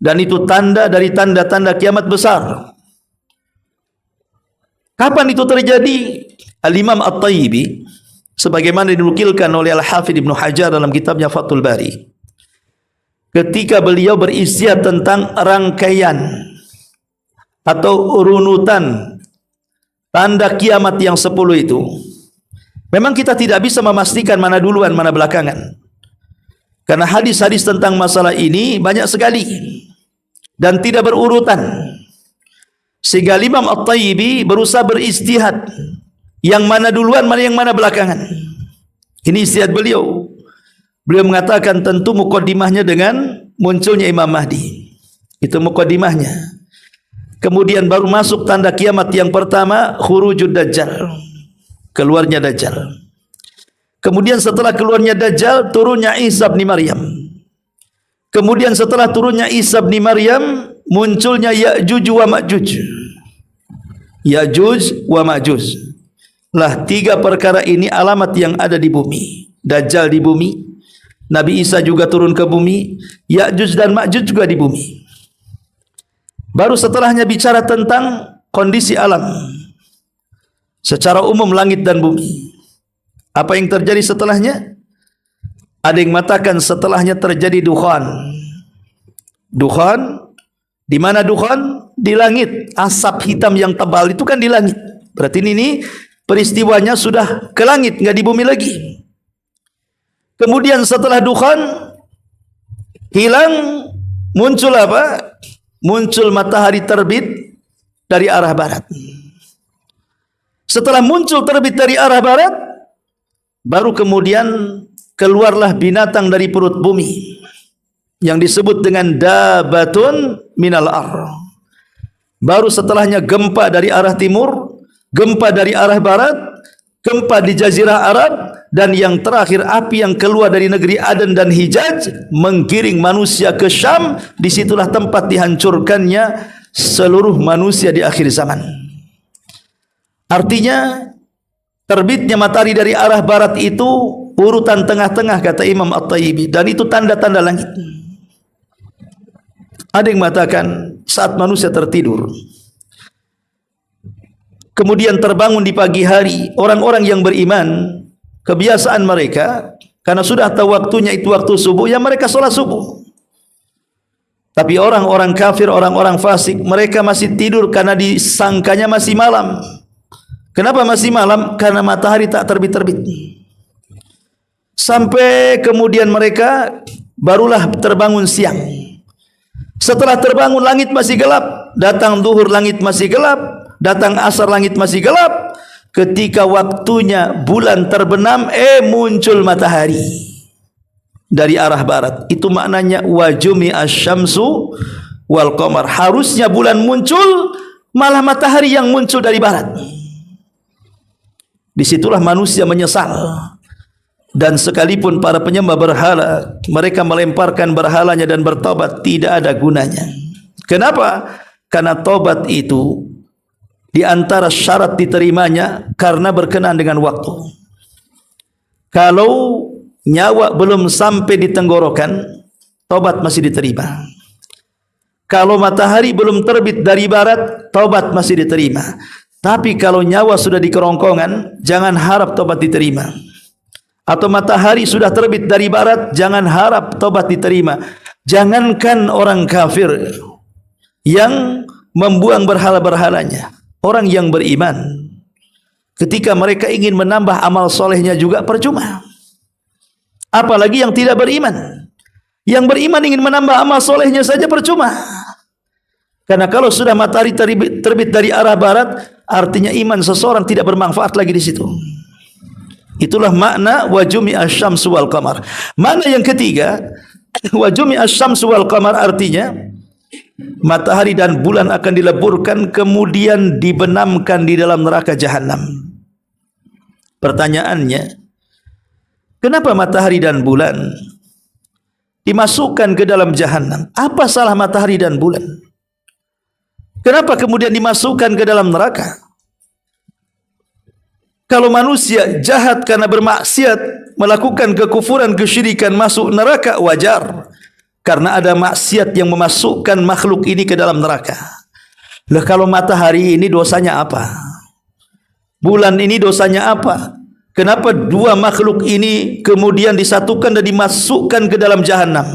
Dan itu tanda dari tanda-tanda kiamat besar. Kapan itu terjadi? Al-Imam At-Tayyibi, sebagaimana dinukilkan oleh Al-Hafidh Ibnu Hajar dalam kitabnya Fathul Bari, ketika beliau berisiat tentang rangkaian atau urunutan tanda kiamat yang 10 itu, memang kita tidak bisa memastikan mana duluan mana belakangan, karena hadis-hadis tentang masalah ini banyak sekali dan tidak berurutan, sehingga Imam At-Tayyibi berusaha beristihad yang mana duluan, mana yang mana belakangan. Ini istihad beliau. Beliau mengatakan tentu mukaddimahnya dengan munculnya Imam Mahdi. Itu mukaddimahnya. Kemudian baru masuk tanda kiamat yang pertama, khurujud Dajjal. Keluarnya Dajjal. Kemudian setelah keluarnya Dajjal, turunnya Isa bin Maryam. Kemudian setelah turunnya Isa bin Maryam, munculnya Ya'juj wa Ma'juj. Ya'juj wa Ma'juj. Lah, 3 perkara ini alamat yang ada di bumi. Dajjal di bumi, Nabi Isa juga turun ke bumi, Ya'juj dan Ma'juj juga di bumi. Baru setelahnya bicara tentang kondisi alam secara umum, langit dan bumi. Apa yang terjadi setelahnya? Ada yang mengatakan setelahnya terjadi dukhan. Dukhan, di mana dukhan? Di langit. Asap hitam yang tebal itu kan di langit. Berarti ini peristiwanya sudah ke langit, nggak di bumi lagi. Kemudian setelah dukhan hilang, muncul apa? Muncul matahari terbit dari arah barat. Setelah muncul terbit dari arah barat, baru kemudian keluarlah binatang dari perut bumi yang disebut dengan dabatun minal ar. Baru setelahnya gempa dari arah timur, gempa dari arah barat, gempa di Jazirah Arab, dan yang terakhir api yang keluar dari negeri Aden dan Hijaz menggiring manusia ke Syam. Disitulah tempat dihancurkannya seluruh manusia di akhir zaman. Artinya terbitnya matahari dari arah barat itu urutan tengah-tengah, kata Imam At-Tayyibi, dan itu tanda-tanda langit. Ada yang mengatakan saat manusia tertidur, kemudian terbangun di pagi hari, orang-orang yang beriman, kebiasaan mereka, karena sudah tahu waktunya itu waktu subuh, ya mereka sholat subuh. Tapi orang-orang kafir, orang-orang fasik, mereka masih tidur karena disangkanya masih malam. Kenapa masih malam? Karena matahari tak terbit-terbit. Sampai kemudian mereka barulah terbangun siang. Setelah terbangun langit masih gelap, datang zuhur langit masih gelap, datang asar langit masih gelap. Ketika waktunya bulan terbenam, muncul matahari dari arah barat. Itu maknanya wajumi asyamsu wal qamar. Harusnya bulan muncul, malah matahari yang muncul dari barat. Disitulah manusia menyesal. Dan sekalipun para penyembah berhala, mereka melemparkan berhalanya dan bertobat, tidak ada gunanya. Kenapa? Karena tobat itu di antara syarat diterimanya karena berkenaan dengan waktu. Kalau nyawa belum sampai di tenggorokan, tobat masih diterima. Kalau matahari belum terbit dari barat, tobat masih diterima. Tapi kalau nyawa sudah di kerongkongan, jangan harap tobat diterima. Atau matahari sudah terbit dari barat, jangan harap tobat diterima. Jangankan orang kafir yang membuang berhala-berhalanya, orang yang beriman, ketika mereka ingin menambah amal solehnya juga percuma. Apalagi yang tidak beriman. Yang beriman ingin menambah amal solehnya saja percuma. Karena kalau sudah matahari terbit dari arah barat, artinya iman seseorang tidak bermanfaat lagi di situ. Itulah makna wajumi asyamsu wal qamar. Makna yang ketiga, wajumi asyamsu wal qamar artinya matahari dan bulan akan dileburkan kemudian dibenamkan di dalam neraka jahanam. Pertanyaannya, kenapa matahari dan bulan dimasukkan ke dalam jahanam? Apa salah matahari dan bulan? Kenapa kemudian dimasukkan ke dalam neraka? Kalau manusia jahat karena bermaksiat, melakukan kekufuran, kesyirikan, masuk neraka, wajar. Karena ada maksiat yang memasukkan makhluk ini ke dalam neraka. Lah kalau matahari ini dosanya apa? Bulan ini dosanya apa? Kenapa dua makhluk ini kemudian disatukan dan dimasukkan ke dalam jahanam?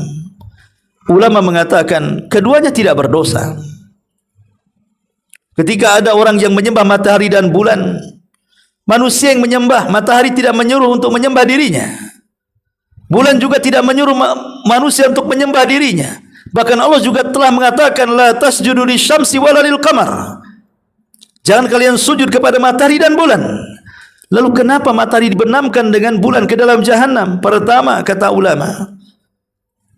Ulama mengatakan keduanya tidak berdosa. Ketika ada orang yang menyembah matahari dan bulan, manusia yang menyembah, matahari tidak menyuruh untuk menyembah dirinya. Bulan juga tidak menyuruh manusia untuk menyembah dirinya. Bahkan Allah juga telah mengatakan la tasjudu lisyamsi wala lil qamar. Jangan kalian sujud kepada matahari dan bulan. Lalu kenapa matahari dibenamkan dengan bulan ke dalam jahanam? Pertama, kata ulama,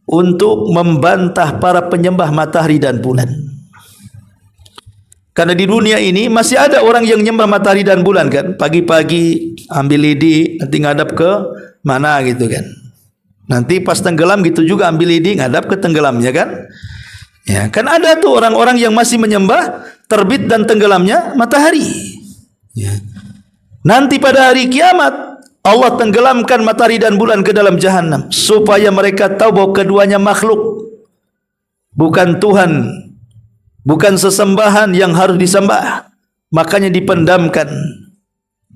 untuk membantah para penyembah matahari dan bulan. Karena di dunia ini masih ada orang yang menyembah matahari dan bulan kan. Pagi-pagi ambil lidi, nanti ngadap ke mana gitu kan. Nanti pas tenggelam gitu juga ambil lidi, ngadap ke tenggelamnya kan. Ya, kan ada tuh orang-orang yang masih menyembah terbit dan tenggelamnya matahari. Ya. Nanti pada hari kiamat Allah tenggelamkan matahari dan bulan ke dalam jahanam supaya mereka tahu bahwa keduanya makhluk, bukan Tuhan, bukan sesembahan yang harus disembah. Makanya dipendamkan.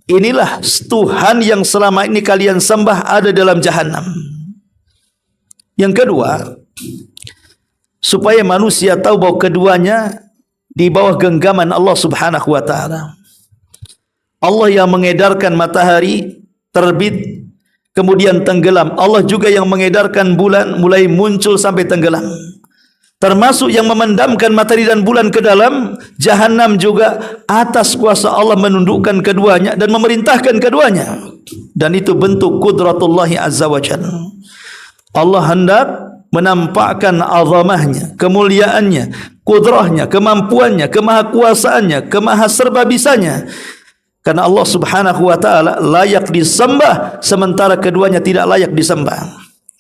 Inilah Tuhan yang selama ini kalian sembah ada dalam jahanam. Yang kedua, supaya manusia tahu bahwa keduanya di bawah genggaman Allah Subhanahu wa taala. Allah yang mengedarkan matahari terbit kemudian tenggelam. Allah juga yang mengedarkan bulan mulai muncul sampai tenggelam. Termasuk yang memendamkan matahari dan bulan ke dalam jahanam juga atas kuasa Allah menundukkan keduanya dan memerintahkan keduanya. Dan itu bentuk kudratullahi azza wa jalla. Allah hendak menampakkan azamahnya, kemuliaannya, kudrahnya, kemampuannya, kemahakuasaannya, kemahaserbabisanya. Karena Allah Subhanahu wa taala layak disembah sementara keduanya tidak layak disembah.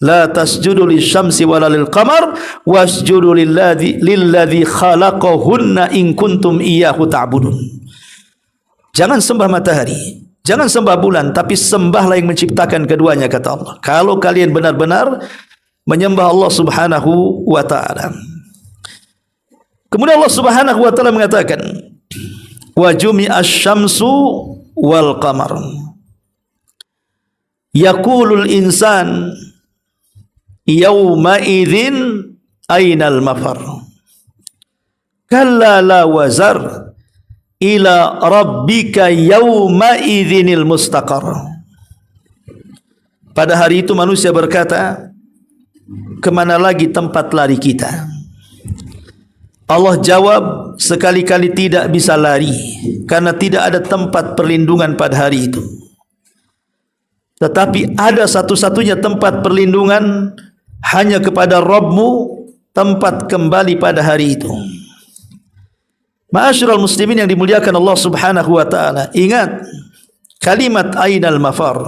La tasjudu lisyamsi wala lil qamar wasjudu lilladzi khalaqahunna in kuntum iyyahu ta'budun. Jangan sembah matahari, jangan sembah bulan, tapi sembahlah yang menciptakan keduanya, kata Allah. Kalau kalian benar-benar menyembah Allah Subhanahu wa taala. Kemudian Allah Subhanahu wa taala mengatakan wa jumi'asy syamsu wal qamar. Yaqulul insan yauma idzin ainal mafar. Kalla la wazar ila rabbika yauma idzinil mustaqar. Pada hari itu manusia berkata, kemana lagi tempat lari kita? Allah jawab, sekali-kali tidak bisa lari karena tidak ada tempat perlindungan pada hari itu. Tetapi ada satu-satunya tempat perlindungan hanya kepada Rabbmu, tempat kembali pada hari itu. Ma'asyiral muslimin yang dimuliakan Allah Subhanahu wa taala, ingat kalimat ainal mafar.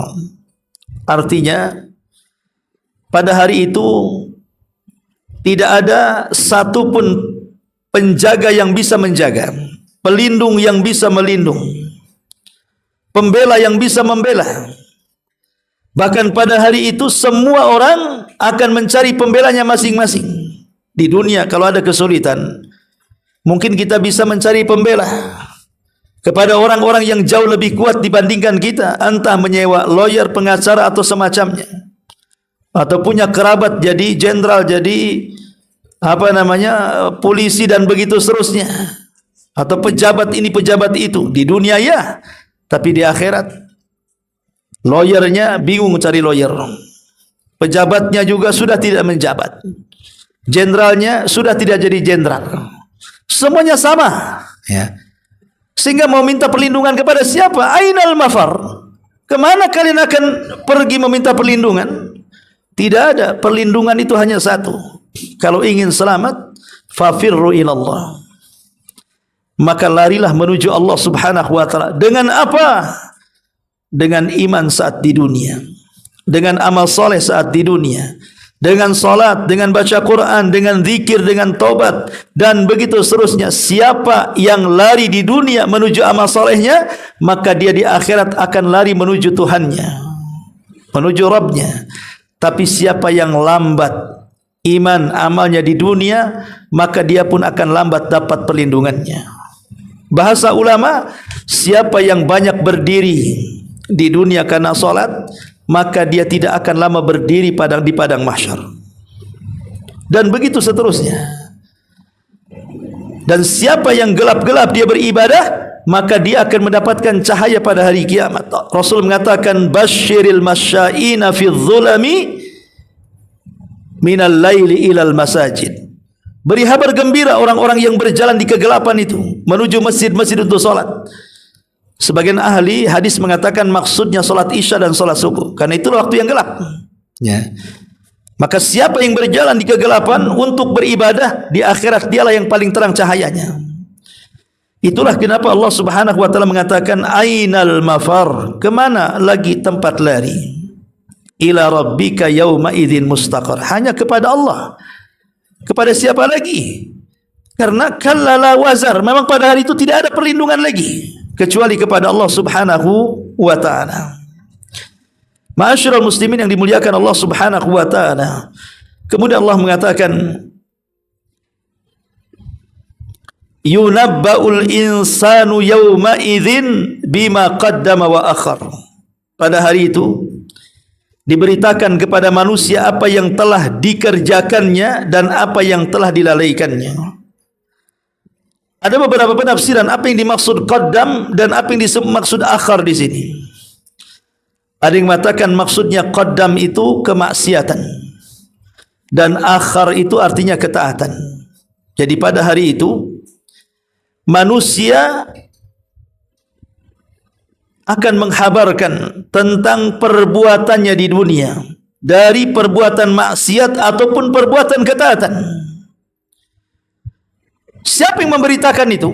Artinya pada hari itu tidak ada satupun penjaga yang bisa menjaga, pelindung yang bisa melindung, pembela yang bisa membela. Bahkan pada hari itu semua orang akan mencari pembelanya masing-masing. Di dunia kalau ada kesulitan, mungkin kita bisa mencari pembela kepada orang-orang yang jauh lebih kuat dibandingkan kita, entah menyewa lawyer, pengacara atau semacamnya, atau punya kerabat jadi jenderal, jadi polisi dan begitu seterusnya, atau pejabat ini pejabat itu. Di dunia ya, tapi di akhirat lawyernya bingung cari lawyer. pejabatnya juga sudah tidak menjabat, jenderalnya sudah tidak jadi jenderal, semuanya sama, ya. Sehingga mau minta perlindungan kepada siapa? Ainal mafar? Kemana kalian akan pergi meminta perlindungan? Tidak ada, perlindungan itu hanya satu. Kalau ingin selamat, fafirru ilallah, maka larilah menuju Allah subhanahu wa ta'ala. Dengan apa? Dengan iman saat di dunia, dengan amal soleh saat di dunia, dengan salat, dengan baca Quran, dengan zikir, dengan taubat, dan begitu seterusnya. Siapa yang lari di dunia menuju amal solehnya, maka dia di akhirat akan lari menuju Tuhannya, menuju Rabbnya. Tapi siapa yang lambat iman amalnya di dunia, maka dia pun akan lambat dapat perlindungannya. Bahasa ulama, siapa yang banyak berdiri di dunia karena salat, maka dia tidak akan lama berdiri di padang mahsyar. Dan begitu seterusnya. Dan siapa yang gelap-gelap dia beribadah, maka dia akan mendapatkan cahaya pada hari kiamat. Rasul mengatakan, basyiril masya'ina fi dhulami minal laili ilal masajid. Beri kabar gembira orang-orang yang berjalan di kegelapan itu menuju masjid-masjid untuk salat. Sebagian ahli hadis mengatakan maksudnya salat isya dan salat subuh, karena itu waktu yang gelap, ya. Maka siapa yang berjalan di kegelapan untuk beribadah, di akhirat dialah yang paling terang cahayanya. Itulah kenapa Allah subhanahu wa ta'ala mengatakan ainal mafar, kemana lagi tempat lari? Ila rabbika yawma idzin mustaqar, hanya kepada Allah. Kepada siapa lagi? Karena kallala wazar, memang pada hari itu tidak ada perlindungan lagi kecuali kepada Allah subhanahu wa ta'ala. Ma'asyiral muslimin yang dimuliakan Allah subhanahu wa ta'ala, kemudian Allah mengatakan yunabba'ul insanu yawma idzin bima qaddama wa akhar. Pada hari itu diberitakan kepada manusia apa yang telah dikerjakannya dan apa yang telah dilalaikannya. Ada beberapa penafsiran apa yang dimaksud qaddam dan apa yang dimaksud akhar di sini. Ada yang mengatakan maksudnya qaddam itu kemaksiatan dan akhar itu artinya ketaatan. Jadi pada hari itu manusia akan menghabarkan tentang perbuatannya di dunia, dari perbuatan maksiat ataupun perbuatan ketaatan. Siapa yang memberitakan itu?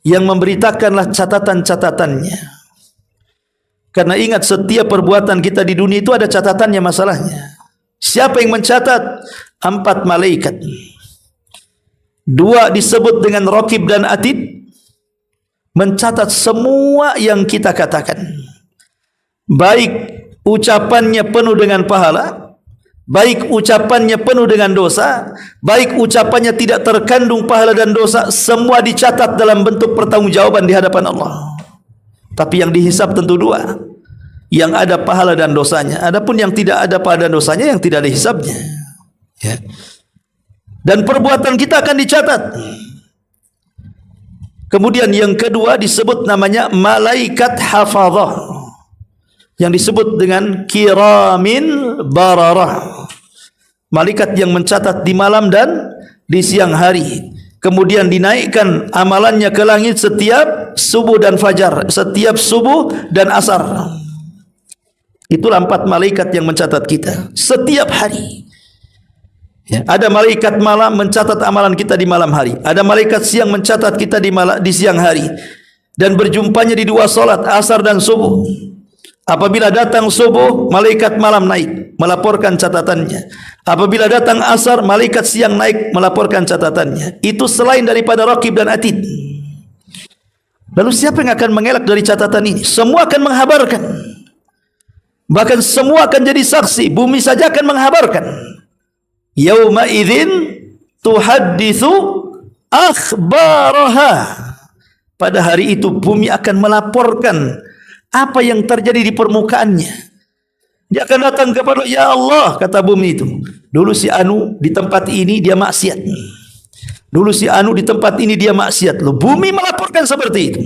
Yang memberitakanlah catatan-catatannya. Karena ingat, setiap perbuatan kita di dunia itu ada catatannya masalahnya. Siapa yang mencatat? 4 malaikat. 2 disebut dengan Raqib dan Atid, mencatat semua yang kita katakan, baik ucapannya penuh dengan pahala, baik ucapannya penuh dengan dosa, baik ucapannya tidak terkandung pahala dan dosa, semua dicatat dalam bentuk pertanggungjawaban di hadapan Allah. Tapi yang dihisab tentu 2, yang ada pahala dan dosanya. Adapun yang tidak ada pahala dan dosanya, yang tidak ada hisabnya, ya. Dan perbuatan kita akan dicatat. Kemudian yang kedua disebut namanya malaikat hafazah, yang disebut dengan kiramin bararah, malaikat yang mencatat di malam dan di siang hari. Kemudian dinaikkan amalannya ke langit setiap subuh dan fajar, setiap subuh dan asar. Itulah 4 malaikat yang mencatat kita setiap hari. Ya, ada malaikat malam mencatat amalan kita di malam hari, ada malaikat siang mencatat kita di siang hari, dan berjumpanya di 2 salat asar dan subuh. Apabila datang subuh, malaikat malam naik melaporkan catatannya. Apabila datang asar, malaikat siang naik melaporkan catatannya. Itu selain daripada Raqib dan Atid. Lalu siapa yang akan mengelak dari catatan ini? Semua akan menghabarkan. Bahkan semua akan jadi saksi. Bumi saja akan menghabarkan. Yauma idzin tuhadditsu akhbaraha. Pada hari itu bumi akan melaporkan apa yang terjadi di permukaannya. Dia akan datang kepada, ya Allah, kata bumi itu, dulu si Anu di tempat ini dia maksiat, dulu si Anu di tempat ini dia maksiat. Loh, bumi melaporkan seperti itu.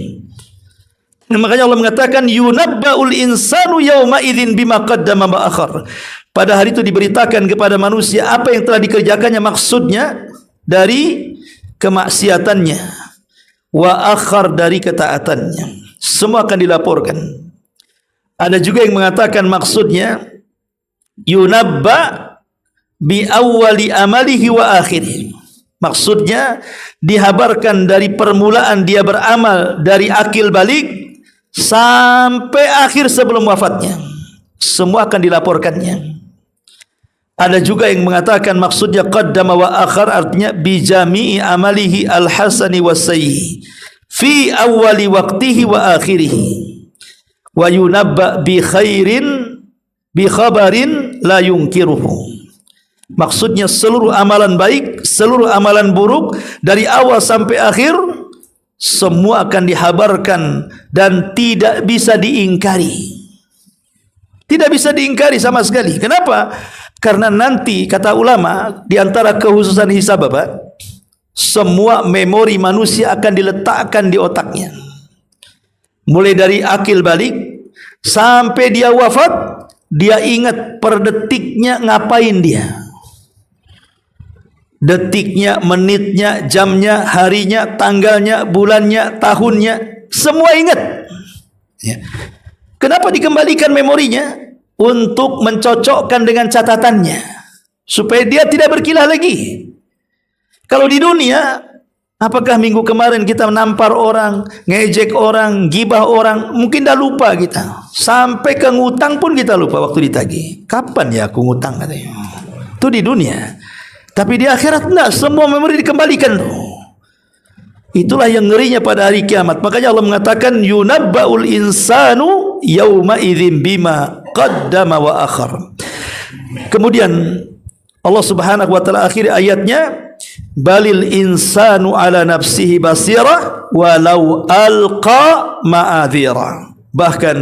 Makanya Allah mengatakan yunabba'ul insanu yauma idzin bima qaddama wa akhar. Pada hari itu diberitakan kepada manusia apa yang telah dikerjakannya, maksudnya dari kemaksiatannya, wa akhar dari ketaatannya. Semua akan dilaporkan. Ada juga yang mengatakan maksudnya yunabba bi awwali amalihi wa akhirih. Maksudnya dihabarkan dari permulaan dia beramal dari akil balik sampai akhir sebelum wafatnya, semua akan dilaporkannya. Ada juga yang mengatakan maksudnya qaddama wa akhar, artinya bi jami'i amalihi al-hasani was-sayyi fi awwali waqtihi wa akhirih, wa yunabba bi khairin bi khabarin la yunkiruhu. Maksudnya seluruh amalan baik, seluruh amalan buruk dari awal sampai akhir semua akan dihabarkan dan tidak bisa diingkari. Tidak bisa diingkari sama sekali. Kenapa? Karena nanti kata ulama di antara kekhususan hisab Bapak, semua memori manusia akan diletakkan di otaknya. Mulai dari akil balik sampai dia wafat, dia ingat per detiknya ngapain dia. Detiknya, menitnya, jamnya, harinya, tanggalnya, bulannya, tahunnya, semua ingat. Ya. Kenapa dikembalikan memorinya? Untuk mencocokkan dengan catatannya, supaya dia tidak berkilah lagi. Kalau di dunia, apakah minggu kemarin kita menampar orang, ngejek orang, gibah orang, mungkin dah lupa kita. Sampai ke ngutang pun kita lupa waktu ditagih. Kapan ya aku ngutang katanya? Itu di dunia. Tapi di akhirat enggak, semua memori dikembalikan. Itulah yang ngerinya pada hari kiamat. Makanya Allah mengatakan yunabba'ul insanu yauma idzin bima qaddama wa akhar. Kemudian Allah Subhanahu wa taala akhir ayatnya, balil insanu ala nafsihi basirah walau alqa ma'adzira. Bahkan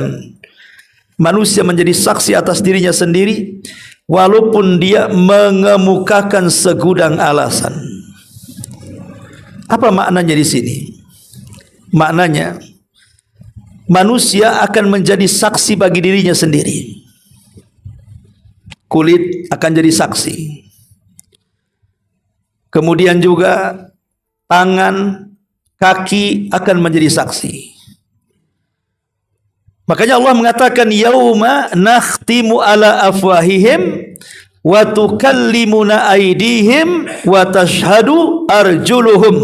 manusia menjadi saksi atas dirinya sendiri walaupun dia mengemukakan segudang alasan. Apa maknanya di sini? Maknanya manusia akan menjadi saksi bagi dirinya sendiri. Kulit akan jadi saksi. Kemudian juga tangan, kaki akan menjadi saksi. Makanya Allah mengatakan yauma nakhtimu ala afwahihim wa tukallimuna aydihim wa tashhadu arjuluhum.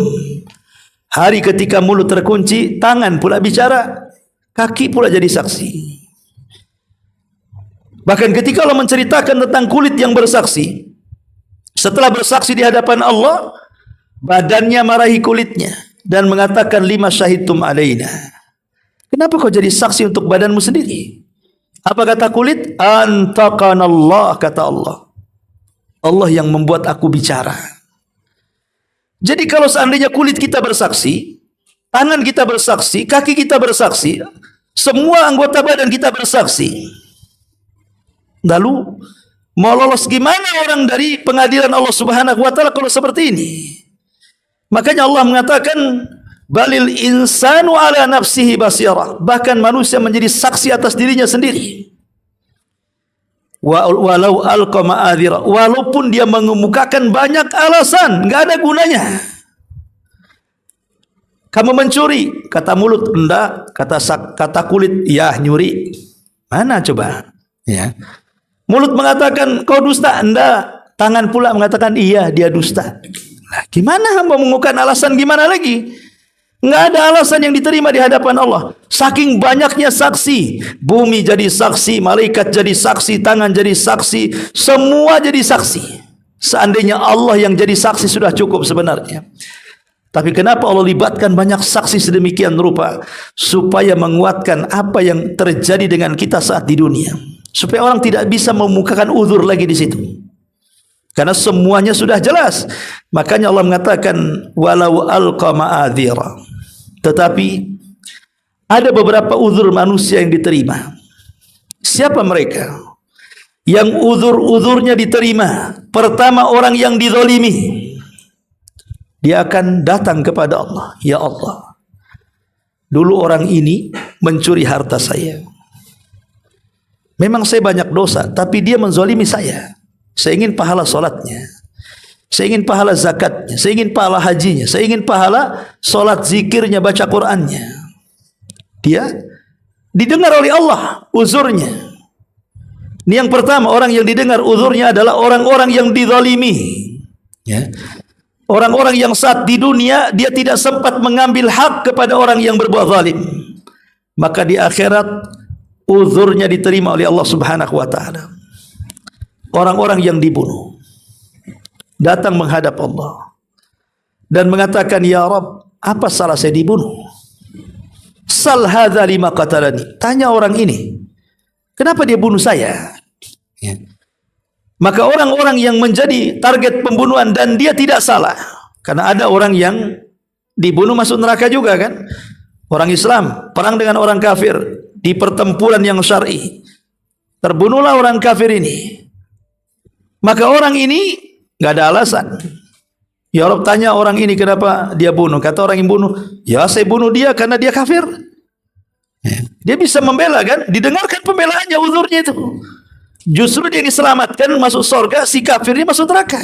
Hari ketika mulut terkunci, tangan pula bicara, kaki pula jadi saksi. Bahkan ketika Allah menceritakan tentang kulit yang bersaksi, setelah bersaksi di hadapan Allah, badannya marahi kulitnya dan mengatakan lima syahidtum alaina. Kenapa kau jadi saksi untuk badanmu sendiri? Apa kata kulit? Antaqanallah, kata Allah. Allah yang membuat aku bicara. Jadi kalau seandainya kulit kita bersaksi, tangan kita bersaksi, kaki kita bersaksi, semua anggota badan kita bersaksi, lalu mau lolos gimana orang dari pengadilan Allah Subhanahu wa taala kalau seperti ini? Makanya Allah mengatakan balil insanu ala nafsihi basirah. Bahkan manusia menjadi saksi atas dirinya sendiri. Walau alqa ma'adzira, walaupun dia mengemukakan banyak alasan, enggak ada gunanya. Kamu mencuri, kata mulut enggak, kata kulit ya nyuri. Mana coba? Ya. Mulut mengatakan kau dusta, enggak, tangan pula mengatakan iya dia dusta. Nah, gimana hamba mengumumkan alasan gimana lagi? Enggak ada alasan yang diterima di hadapan Allah. Saking banyaknya saksi, bumi jadi saksi, malaikat jadi saksi, tangan jadi saksi, semua jadi saksi. Seandainya Allah yang jadi saksi sudah cukup sebenarnya. Tapi kenapa Allah libatkan banyak saksi sedemikian rupa? Supaya menguatkan apa yang terjadi dengan kita saat di dunia. Supaya orang tidak bisa memukakan uzur lagi di situ. Karena semuanya sudah jelas. Makanya Allah mengatakan walau alqa ma'adzira. Tetapi ada beberapa uzur manusia yang diterima. Siapa mereka? Yang uzur-uzurnya diterima. Pertama, orang yang dizalimi. Dia akan datang kepada Allah. Ya Allah, dulu orang ini mencuri harta saya. Memang saya banyak dosa, tapi dia menzalimi saya. Saya ingin pahala solatnya, saya ingin pahala zakatnya, saya ingin pahala hajinya, saya ingin pahala solat zikirnya, baca Qurannya. Dia didengar oleh Allah uzurnya. Ini yang pertama, orang yang didengar uzurnya adalah orang-orang yang dizalimi. Ya. Orang-orang yang saat di dunia dia tidak sempat mengambil hak kepada orang yang berbuat zalim, maka di akhirat uzurnya diterima oleh Allah Subhanahu wa taala. Orang-orang yang dibunuh datang menghadap Allah dan mengatakan, "Ya Rabb, apa salah saya dibunuh?" "Sal hadza lima qatalani." Tanya orang ini, kenapa dia bunuh saya? Ya. Maka orang-orang yang menjadi target pembunuhan dan dia tidak salah, karena ada orang yang dibunuh masuk neraka juga kan? Orang Islam perang dengan orang kafir di pertempuran yang syar'i, terbunuhlah orang kafir ini. Maka orang ini nggak ada alasan. Ya Rabb, tanya orang ini kenapa dia bunuh. Kata orang yang bunuh, ya saya bunuh dia karena dia kafir. Dia bisa membela kan? Didengarkan pembelaannya, uzurnya itu. Justru dia diselamatkan masuk surga, si kafir ini masuk neraka.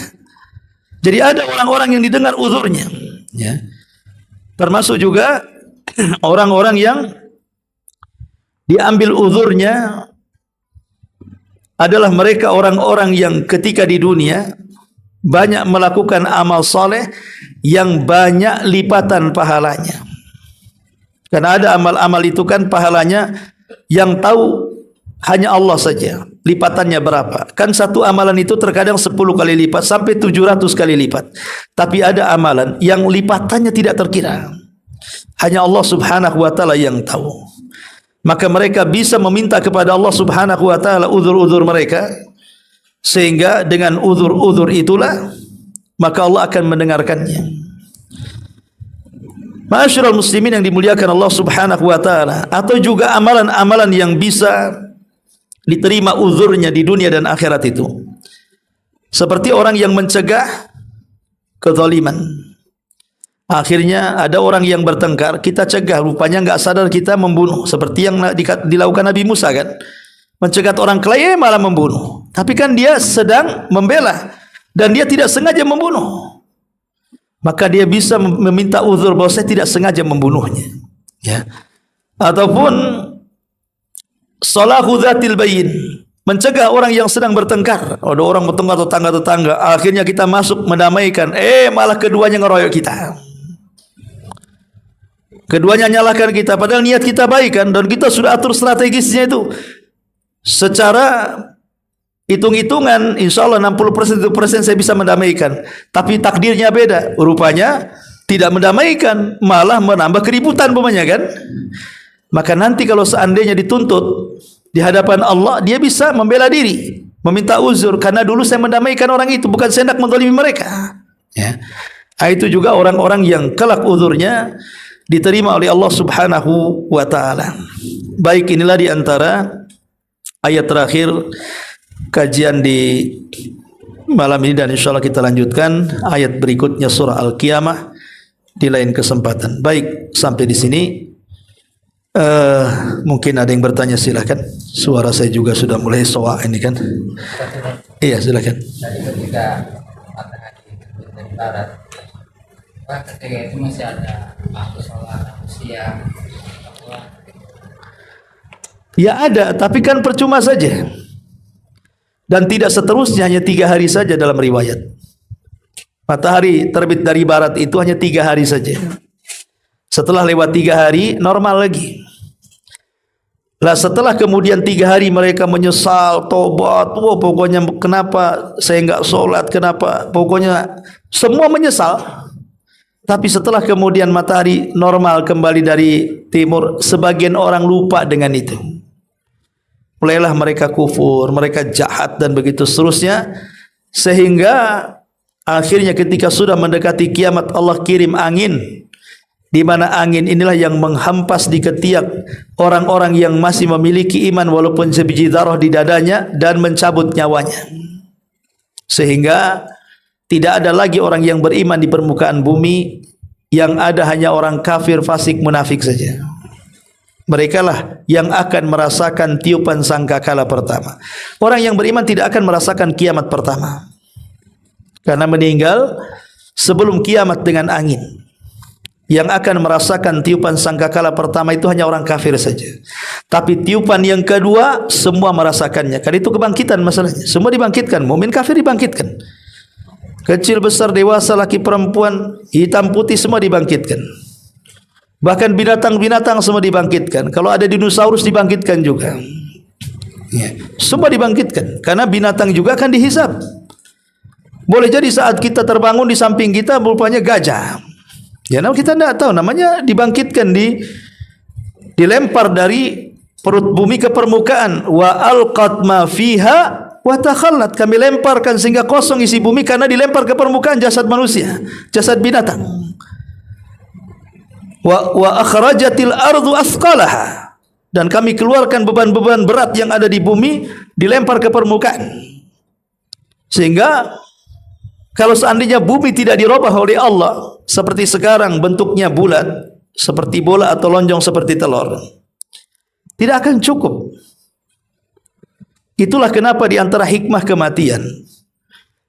Jadi ada orang-orang yang didengar uzurnya. Ya. Termasuk juga orang-orang yang diambil uzurnya adalah mereka orang-orang yang ketika di dunia banyak melakukan amal soleh yang banyak lipatan pahalanya. Karena ada amal-amal itu kan pahalanya yang tahu hanya Allah saja lipatannya berapa. Kan satu amalan itu terkadang 10 kali lipat sampai 700 kali lipat. Tapi ada amalan yang lipatannya tidak terkira, hanya Allah Subhanahu wa taala yang tahu. Maka mereka bisa meminta kepada Allah Subhanahu wa taala uzur-uzur mereka, sehingga dengan uzur-uzur itulah maka Allah akan mendengarkannya. Ma'asyiral muslimin yang dimuliakan Allah Subhanahu wa taala, atau juga amalan-amalan yang bisa diterima uzurnya di dunia dan akhirat itu, seperti orang yang mencegah kezaliman. Akhirnya ada orang yang bertengkar, kita cegah, rupanya enggak sadar kita membunuh, seperti yang dilakukan Nabi Musa kan, mencegat orang kelahi malah membunuh, tapi kan dia sedang membela dan dia tidak sengaja membunuh, maka dia bisa meminta uzur bahwa saya tidak sengaja membunuhnya. Ya. Ataupun salahu dzatil bayin, mencegah orang yang sedang bertengkar. Ada orang bertengkar tetangga-tetangga, akhirnya kita masuk mendamaikan, malah keduanya ngeroyok kita. Keduanya nyalahkan kita, padahal niat kita baik kan, dan kita sudah atur strategisnya itu. Secara hitung-hitungan, insya Allah 60% saya bisa mendamaikan. Tapi takdirnya beda, rupanya tidak mendamaikan, malah menambah keributan umpamanya kan. Maka nanti kalau seandainya dituntut di hadapan Allah, dia bisa membela diri, meminta uzur, karena dulu saya mendamaikan orang itu, bukan saya hendak menzalimi mereka. Ya. Itu juga orang-orang yang kelak uzurnya diterima oleh Allah Subhanahu wa taala. Baik, inilah di antara ayat terakhir kajian di malam ini, dan insyaallah kita lanjutkan ayat berikutnya surah Al-Qiyamah di lain kesempatan. Baik, sampai di sini. Mungkin ada yang bertanya, silakan. Suara saya juga sudah mulai soak ini kan. Iya, silakan. Tadi ketika matahari dari barat, ketika itu masih ada waktu sholat, siang, ya ada, tapi kan percuma saja. Dan tidak seterusnya, hanya 3 hari saja dalam riwayat. Matahari terbit dari barat itu hanya 3 hari saja. Setelah lewat 3 hari, normal lagi. Lah setelah kemudian 3 hari mereka menyesal, tobat, pokoknya kenapa saya enggak sholat, kenapa, pokoknya semua menyesal. Tapi setelah kemudian matahari normal kembali dari timur, sebagian orang lupa dengan itu. Mulailah mereka kufur, mereka jahat dan begitu seterusnya, sehingga akhirnya ketika sudah mendekati kiamat, Allah kirim angin, di mana angin inilah yang menghampas di ketiak orang-orang yang masih memiliki iman walaupun sebiji darah di dadanya, dan mencabut nyawanya, sehingga tidak ada lagi orang yang beriman di permukaan bumi. Yang ada hanya orang kafir, fasik, munafik saja. merekalah yang akan merasakan tiupan sangkakala pertama. Orang yang beriman tidak akan merasakan kiamat pertama, karena meninggal sebelum kiamat dengan angin. Yang akan merasakan tiupan sangkakala pertama itu hanya orang kafir saja. Tapi tiupan yang kedua semua merasakannya. Karena itu kebangkitan masalahnya. Semua dibangkitkan, mukmin kafir dibangkitkan. Kecil besar dewasa laki perempuan hitam putih semua dibangkitkan. Bahkan binatang-binatang semua dibangkitkan. Kalau ada dinosaurus dibangkitkan juga. Ya, semua dibangkitkan. Karena binatang juga akan dihisab. Boleh jadi saat kita terbangun di samping kita rupanya gajah. Ya, kita tidak tahu, namanya dibangkitkan, dilempar dari perut bumi ke permukaan. Wa alqat ma fiha wa takhallat, kami lemparkan sehingga kosong isi bumi karena dilempar ke permukaan jasad manusia, jasad binatang. Wa akhrajatil ardu asqalaha, dan kami keluarkan beban-beban berat yang ada di bumi dilempar ke permukaan. Sehingga kalau seandainya bumi tidak dirubah oleh Allah seperti sekarang bentuknya bulat seperti bola atau lonjong seperti telur, tidak akan cukup. Itulah kenapa di antara hikmah kematian,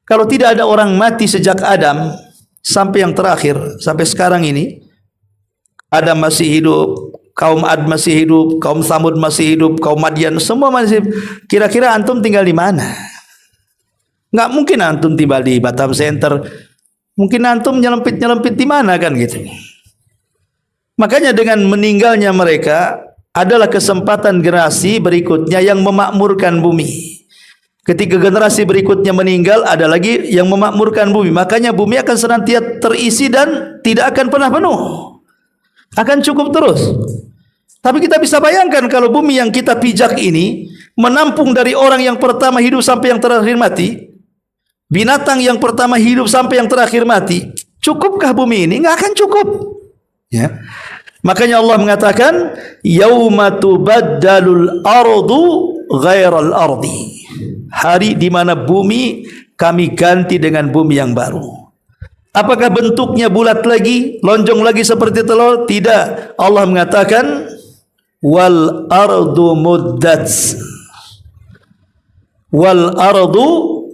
kalau tidak ada orang mati sejak Adam sampai yang terakhir, sampai sekarang ini, Adam masih hidup, kaum Ad masih hidup, kaum Samud masih hidup, kaum Madian semua masih hidup. Kira-kira antum tinggal di mana? Enggak mungkin antum tiba di Batam Center. Mungkin antum nyelempit-nyelempit di mana kan gitu. Makanya dengan meninggalnya mereka adalah kesempatan generasi berikutnya yang memakmurkan bumi. Ketika generasi berikutnya meninggal, ada lagi yang memakmurkan bumi. Makanya bumi akan senantiasa terisi dan tidak akan pernah penuh. Akan cukup terus. Tapi kita bisa bayangkan kalau bumi yang kita pijak ini menampung dari orang yang pertama hidup sampai yang terakhir mati, binatang yang pertama hidup sampai yang terakhir mati, cukupkah bumi ini? Enggak akan cukup. Ya. Makanya Allah mengatakan, yauma tubaddalul ardu ghairal ardi. Hari di mana bumi kami ganti dengan bumi yang baru. Apakah bentuknya bulat lagi, lonjong lagi seperti telur? Tidak. Allah mengatakan, wal ardu muddats. Wal ardu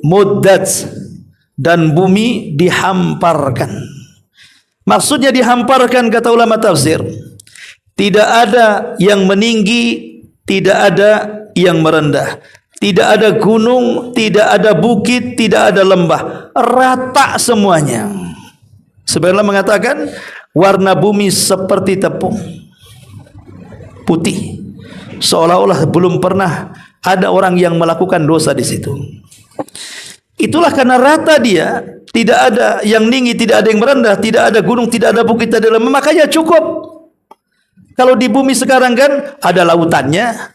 muddat, dan bumi dihamparkan. Maksudnya dihamparkan, kata ulama tafsir, tidak ada yang meninggi, tidak ada yang merendah, tidak ada gunung, tidak ada bukit, tidak ada lembah, rata semuanya. Sebenarnya mengatakan warna bumi seperti tepung putih, seolah-olah belum pernah ada orang yang melakukan dosa di situ. Itulah karena rata dia, tidak ada yang tinggi, tidak ada yang merendah, tidak ada gunung, tidak ada bukit, tidak ada lembah. Makanya cukup. Kalau di bumi sekarang kan ada lautannya,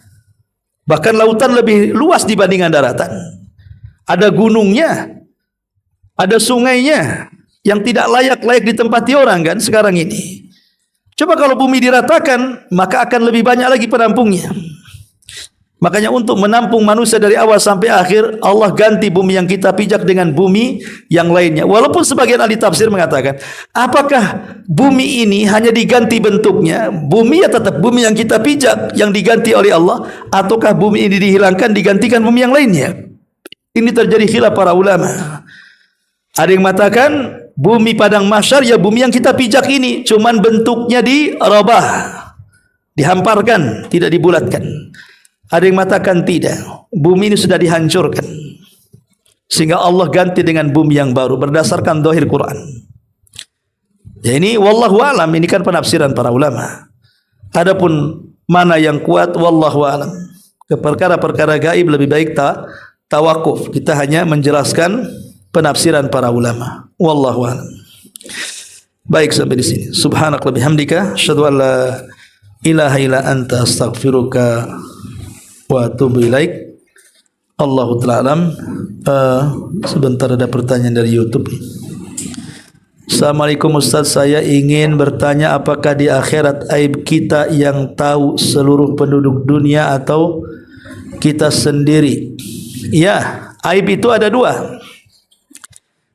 bahkan lautan lebih luas dibandingkan daratan. Ada gunungnya, ada sungainya yang tidak layak ditempati orang kan sekarang ini. Coba kalau bumi diratakan, maka akan lebih banyak lagi penampungnya. Makanya untuk menampung manusia dari awal sampai akhir, Allah ganti bumi yang kita pijak dengan bumi yang lainnya. Walaupun sebagian ahli tafsir mengatakan, apakah bumi ini hanya diganti bentuknya? Bumi ya tetap bumi yang kita pijak, yang diganti oleh Allah, ataukah bumi ini dihilangkan, digantikan bumi yang lainnya? Ini terjadi khilaf para ulama. Ada yang mengatakan bumi padang mahsyar ya bumi yang kita pijak ini, cuman bentuknya dirubah, dihamparkan, tidak dibulatkan. Ada yang mengatakan tidak, bumi ini sudah dihancurkan sehingga Allah ganti dengan bumi yang baru berdasarkan zahir Quran. Ya ini wallahu alam, ini kan penafsiran para ulama. Adapun mana yang kuat wallahu alam. Ke perkara-perkara gaib lebih baik tawakuf. Kita hanya menjelaskan penafsiran para ulama. Wallahu alam. Baik sampai di sini. Subhanaka wa bihamdika asyhadu an la ilaha illa anta astaghfiruka wa atubu ilaik. Allahu ta'ala alam. Sebentar ada pertanyaan dari YouTube. Assalamualaikum Ustaz, saya ingin bertanya apakah di akhirat aib kita yang tahu seluruh penduduk dunia atau kita sendiri? Ya, aib itu ada dua.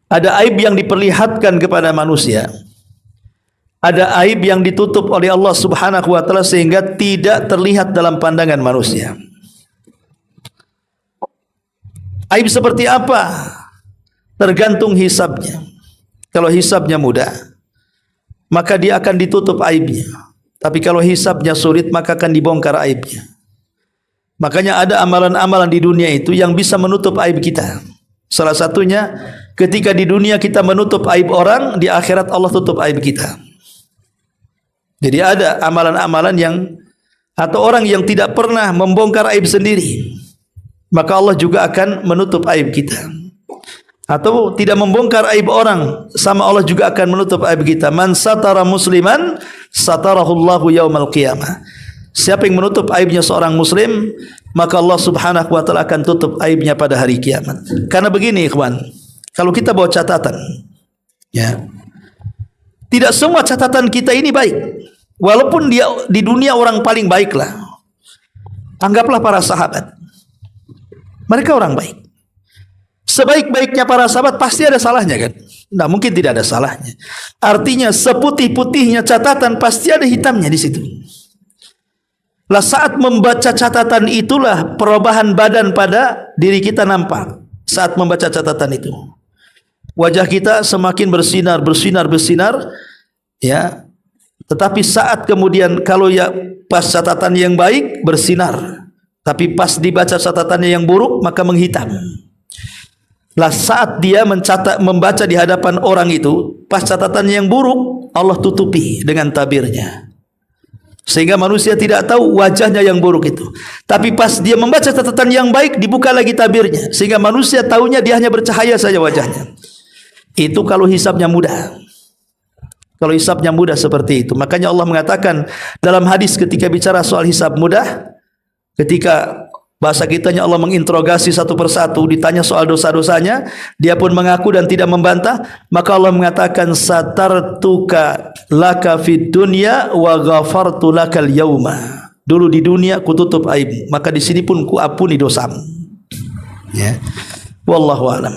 Ada aib yang diperlihatkan kepada manusia. ada aib yang ditutup oleh Allah Subhanahu wa taala sehingga tidak terlihat dalam pandangan manusia. Aib seperti apa? Tergantung hisabnya. Kalau hisabnya mudah, maka dia akan ditutup aibnya. Tapi kalau hisabnya sulit, maka akan dibongkar aibnya. Makanya ada amalan-amalan di dunia itu yang bisa menutup aib kita. Salah satunya ketika di dunia kita menutup aib orang, di akhirat Allah tutup aib kita. Jadi ada amalan-amalan yang atau orang yang tidak pernah membongkar aib sendiri, maka Allah juga akan menutup aib kita. Atau tidak membongkar aib orang, sama Allah juga akan menutup aib kita. Man satara musliman satarahullahu yaumal qiyamah. Siapa yang menutup aibnya seorang muslim, maka Allah Subhanahu wa taala akan tutup aibnya pada hari kiamat. Karena begini ikhwan, kalau kita bawa catatan, ya, tidak semua catatan kita ini baik. Walaupun dia di dunia orang paling baik lah. Anggaplah para sahabat, mereka orang baik. Sebaik-baiknya para sahabat pasti ada salahnya kan? Nah, mungkin tidak ada salahnya. Artinya seputih-putihnya catatan pasti ada hitamnya di situ. Lah saat membaca catatan itulah perubahan badan pada diri kita nampak. Saat membaca catatan itu, wajah kita semakin bersinar, ya. Tetapi saat kemudian kalau ya pas catatan yang baik bersinar, tapi pas dibaca catatannya yang buruk maka menghitam. Lah saat dia membaca di hadapan orang itu, pas catatan yang buruk Allah tutupi dengan tabirnya, sehingga manusia tidak tahu wajahnya yang buruk itu. Tapi pas dia membaca catatan yang baik, dibuka lagi tabirnya, sehingga manusia tahunya dia hanya bercahaya saja wajahnya. Itu kalau hisabnya mudah. Kalau hisabnya mudah seperti itu. Makanya Allah mengatakan dalam hadis ketika bicara soal hisab mudah, ketika bahasa kitanya Allah menginterogasi satu persatu, ditanya soal dosa-dosanya, dia pun mengaku dan tidak membantah, maka Allah mengatakan satartuka laka fid dunya wa ghafartu lakal yauma. Dulu di dunia ku tutup aib, maka di sini pun ku ampuni dosamu. Ya. Wallahu a'lam.